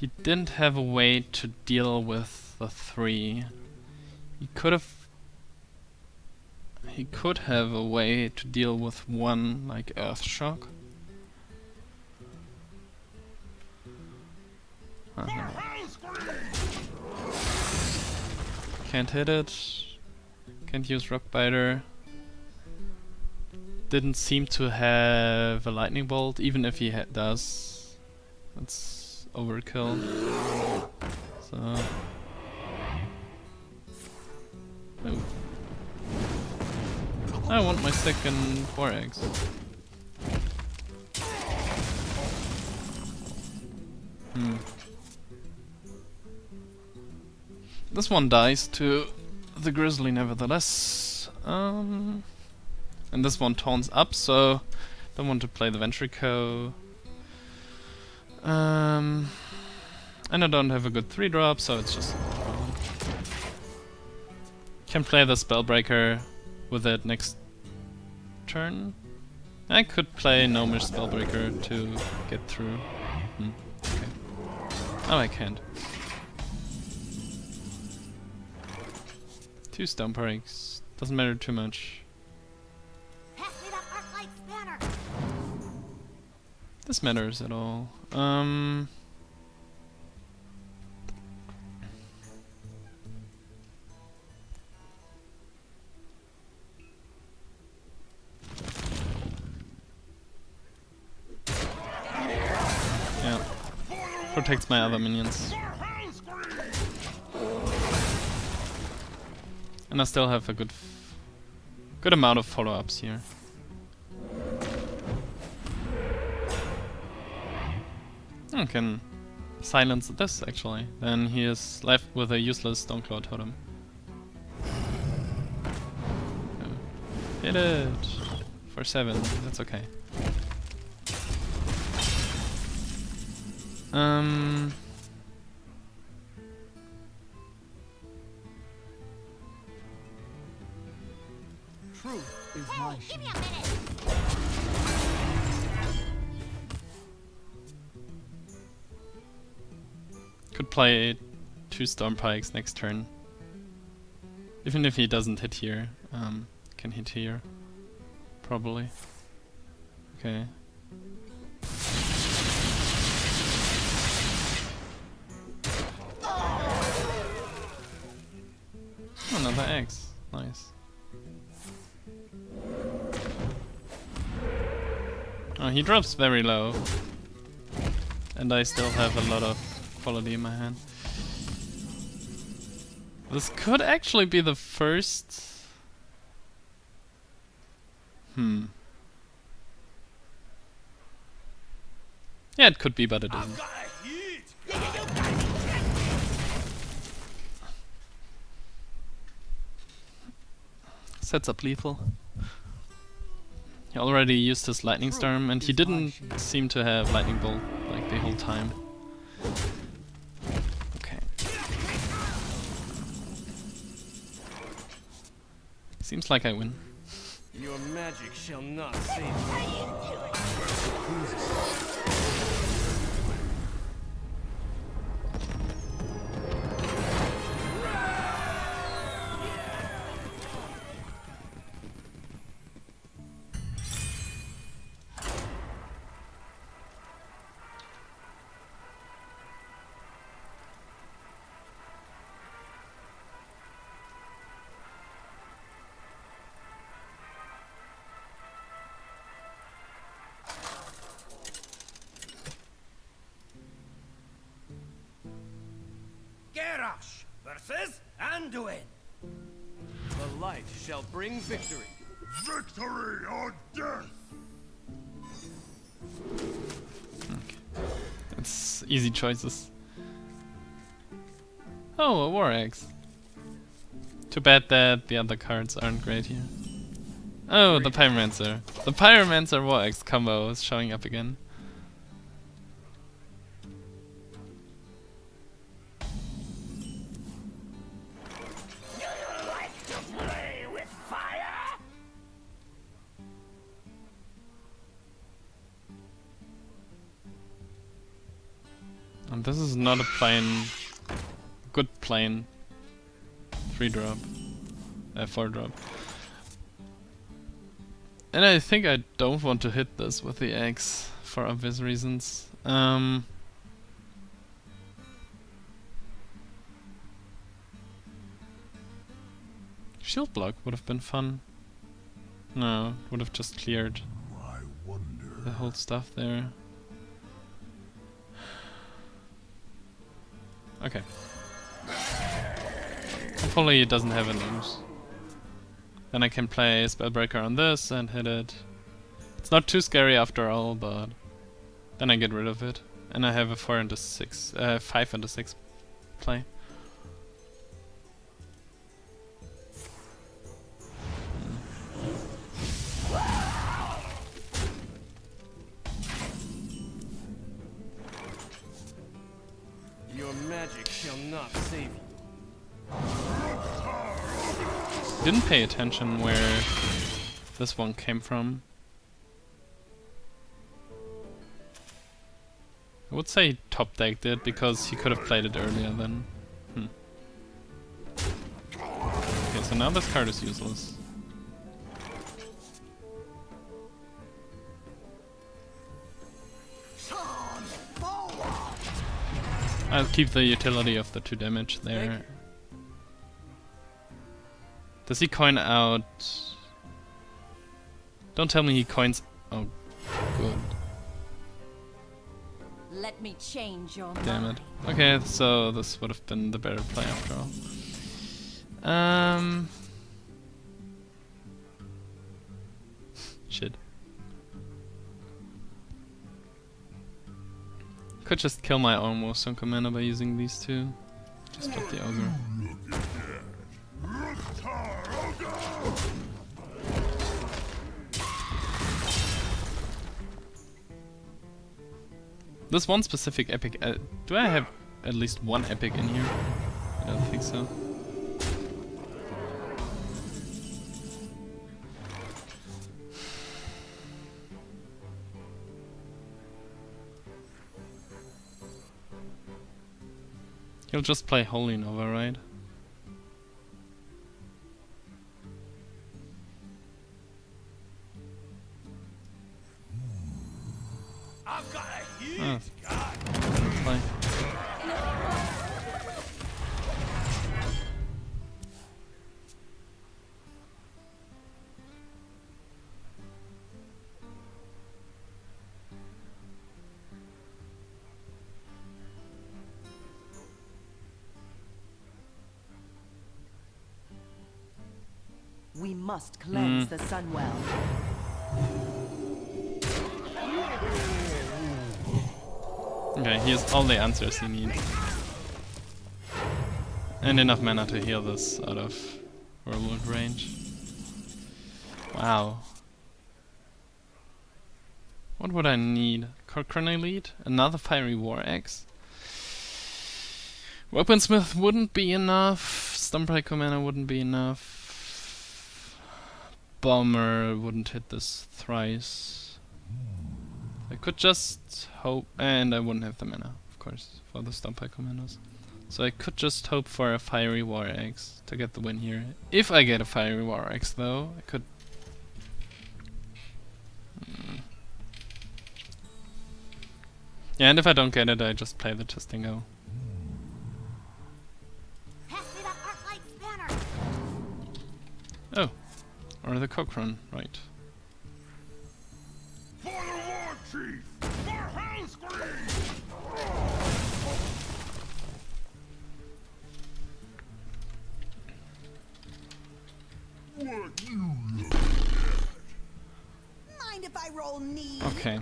he didn't have a way to deal with the 3. He could have a way to deal with 1, like Earthshock. Can't hit it. Can't use Rockbiter. Didn't seem to have a lightning bolt, even if he does. That's overkill. So. No. I want my second 4 eggs. This one dies to the Grizzly nevertheless. And this one taunts up, so don't want to play the Ventrico. And I don't have a good 3-drop, so it's just a problem. Can play the Spellbreaker with it next turn. I could play Gnomish Spellbreaker to get through. Okay. Oh, I can't. 2 Stomparks. Doesn't matter too much. This matters at all. Yeah. Protects my other minions. And I still have a good amount of follow-ups here. I can silence this actually. Then he is left with a useless Stoneclaw Totem. Hit it! For 7, that's okay. Truth is my shield. Could play 2 Stormpikes next turn. Even if he doesn't hit here, can hit here. Probably. Okay. Another X. Nice. Oh, he drops very low. And I still have a lot of quality in my hand. This could actually be the first... Yeah, it could be, but it isn't. Sets up lethal. He already used his Lightning Storm, and he didn't seem to have Lightning Bolt like the whole time. Okay. Seems like I win. Your magic shall not save me. Garrosh versus Anduin. The light shall bring victory. Victory or death! Okay. That's easy choices. Oh, a War Axe. Too bad that the other cards aren't great here. Oh, the Pyromancer. The Pyromancer War Axe combo is showing up again. I'm this is not a plain, good plain 3-drop, 4-drop. And I think I don't want to hit this with the X for obvious reasons. Shield block would have been fun. No, would have just cleared I wonder. the whole stuff there. Okay. Hopefully it doesn't have a news. Then I can play Spellbreaker on this and hit it. It's not too scary after all, but then I get rid of it. And I have a 4 and a 6, 5 and a 6 play. Your magic shall not save you. Didn't pay attention where this one came from. I would say top decked it because he could have played it earlier then. Okay, so now this card is useless. I'll keep the utility of the 2 damage there. Does he coin out? Don't tell me he coins. Oh, good. Let me change your Damn mind. it. Okay, so this would have been the better play after all. Shit. Could just kill my own Warstone commander by using these two. Just put the ogre. This one specific epic. Do I have at least one epic in here? I don't think so. He'll just play Holy Nova, right? I've got a huge Oh. gun. Play. We must cleanse the Sunwell. Okay, he has all the answers he needs. And enough mana to heal this out of Whirlwind range. Wow. What would I need? Cochrane Elite? Another Fiery War Axe? Weaponsmith wouldn't be enough. Stomprite Commander wouldn't be enough. Bomber wouldn't hit this thrice. I could just hope, and I wouldn't have the mana, of course, for the Stomprite Commanders. So I could just hope for a Fiery War Axe to get the win here. If I get a Fiery War Axe though, I could... Yeah, and if I don't get it, I just play the Testingo. Oh, or the Cochrane, right. For the War Chief! For Hellscream! What you look Mind if I roll knee? Okay.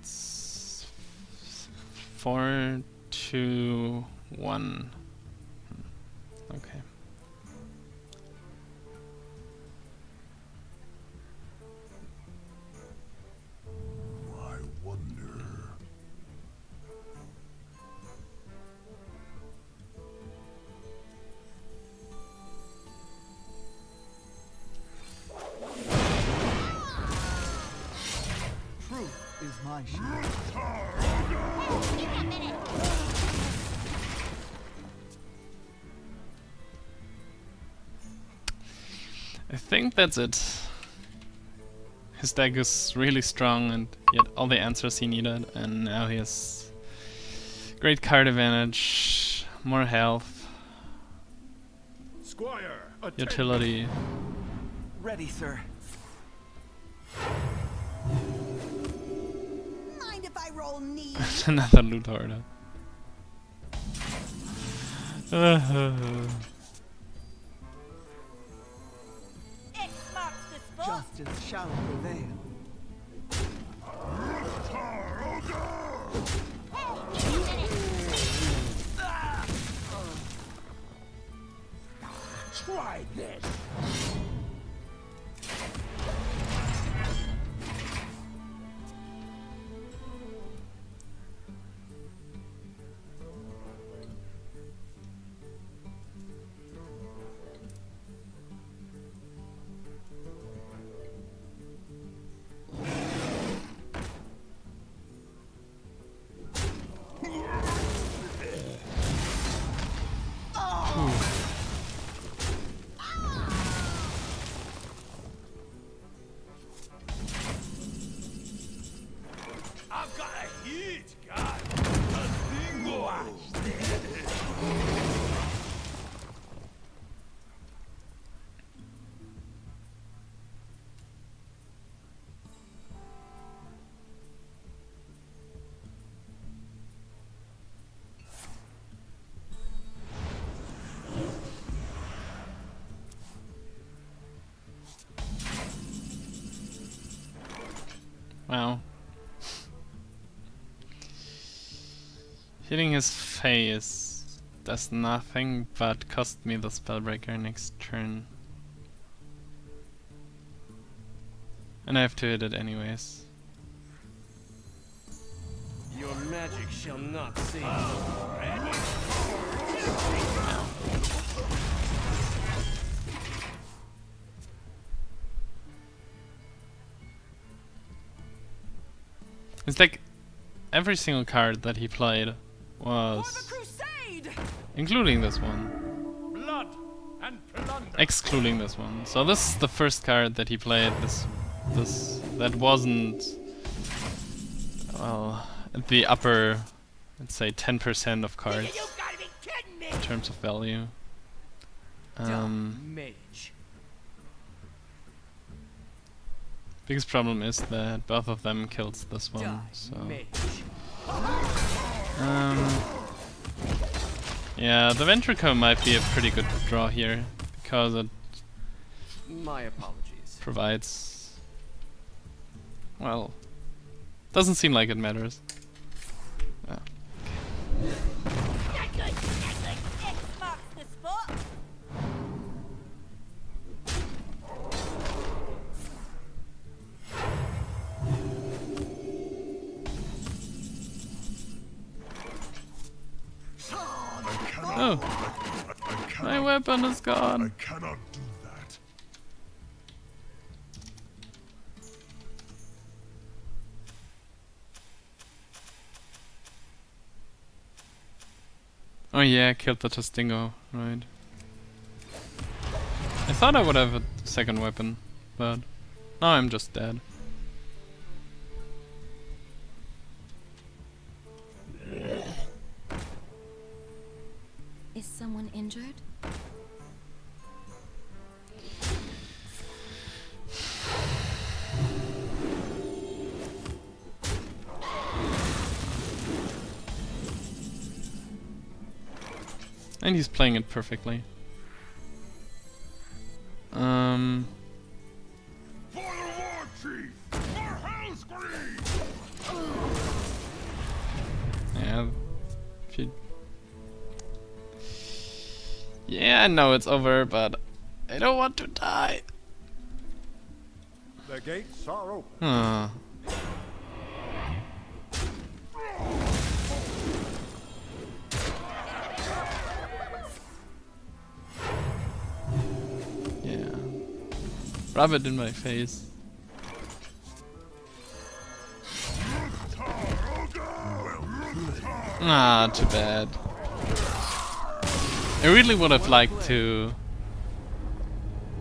It's 4, 2, 1. Okay. I wonder. is my shield. I think that's it. His deck is really strong and he had all the answers he needed, and now he has great card advantage, more health, Squire, attend. utility. Ready, sir. Mind if I roll knee? Another loot hoarder. X marks the spot. Justice shall prevail. Try this. I've got a huge gun. A thing watch this. Wow. Hitting his face does nothing but cost me the Spellbreaker next turn. And I have to hit it anyways. Your magic shall not save. It's like every single card that he played was, Crusade! including this one, Blood and plunder. excluding this one. So this is the first card that he played. This that wasn't, well, at the upper, let's say 10% of cards You gotta be kidding me! in terms of value. Mage. Biggest problem is that both of them kills this one. So Mage. yeah, the Ventrico might be a pretty good draw here because it My apologies. provides, well, doesn't seem like it matters. Ah. Not good. X marks the spot. Oh, my weapon is I gone. cannot do that. Oh yeah, killed the Tostingo, right. I thought I would have a second weapon, but now I'm just dead. Is someone injured? And he's playing it perfectly. For the war chief! For Hellscream! Yeah. If you... Yeah, I know it's over, but I don't want to die. The gates are open. Ah. Yeah. Rub it in my face. Ah, too bad. I really would have liked to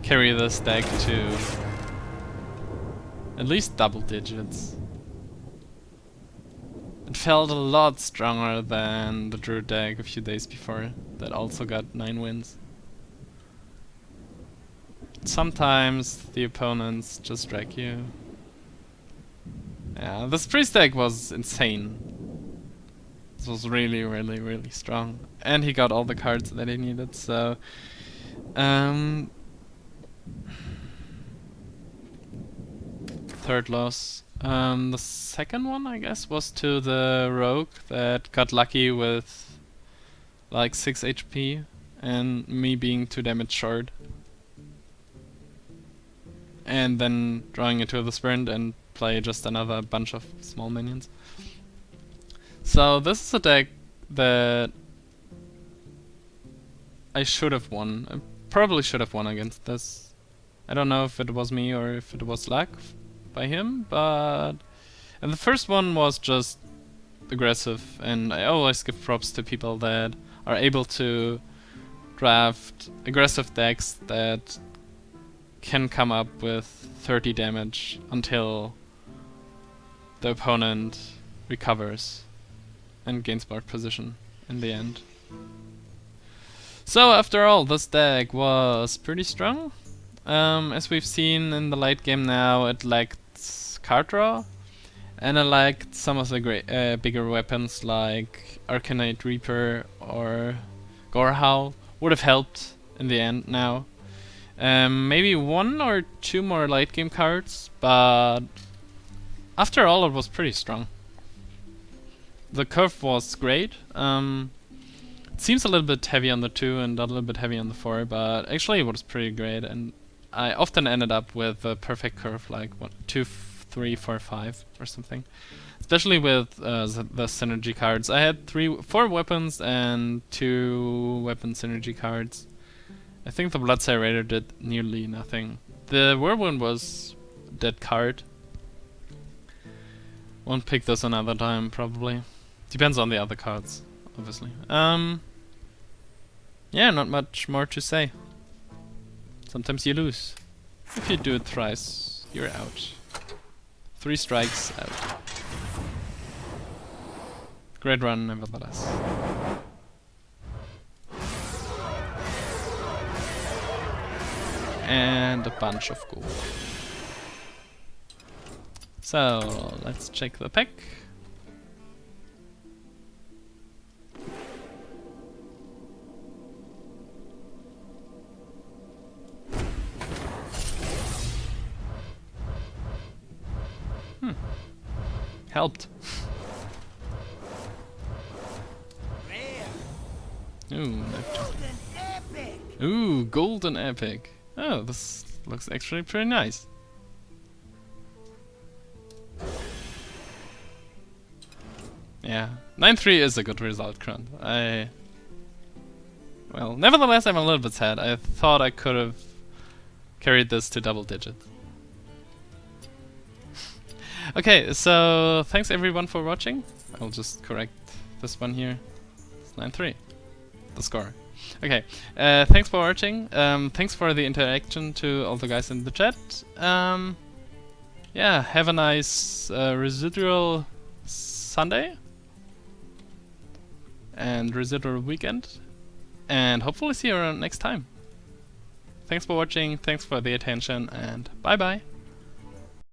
carry this deck to at least double digits. It felt a lot stronger than the Druid deck a few days before that also got 9 wins. Sometimes the opponents just drag you. Yeah, this priest deck was insane. This was really, really, really strong. And he got all the cards that he needed, so... third loss. The second one, I guess, was to the rogue that got lucky with like 6 HP and me being 2 damage short. And then drawing into the sprint and play just another bunch of small minions. So this is a deck that I should have won. I probably should have won against this. I don't know if it was me or if it was luck by him, but... And the first one was just aggressive, and I always give props to people that are able to draft aggressive decks that can come up with 30 damage until the opponent recovers and gains more position in the end. So after all, this deck was pretty strong. As we've seen in the late game now, it lacked card draw, and I liked some of the bigger weapons like Arcanite Reaper or Gorehowl would have helped in the end now. Maybe 1 or 2 more late game cards, but after all it was pretty strong. The curve was great. It seems a little bit heavy on the 2 and a little bit heavy on the 4, but actually it was pretty great, and I often ended up with a perfect curve like 2, 3, 4, 5 or something. Especially with the synergy cards. I had 4 weapons and 2 weapon synergy cards. I think the Bloodsire Raider did nearly nothing. The Whirlwind was a dead card. Won't pick this another time, probably. Depends on the other cards, obviously. Yeah, not much more to say. Sometimes you lose. If you do it thrice, you're out. 3 strikes, out. Great run, nevertheless. And a bunch of gold. So, let's check the pack. Helped. Ooh, ooh, golden epic. Oh, this looks actually pretty nice. Yeah, 9-3 is a good result, Grunt. Well, nevertheless, I'm a little bit sad. I thought I could have carried this to double digits. Okay, so thanks everyone for watching. I'll just correct this one here. It's 9-3, the score. Okay, thanks for watching. Thanks for the interaction to all the guys in the chat. Yeah, have a nice residual Sunday and residual weekend, and hopefully see you around next time. Thanks for watching, thanks for the attention, and bye bye.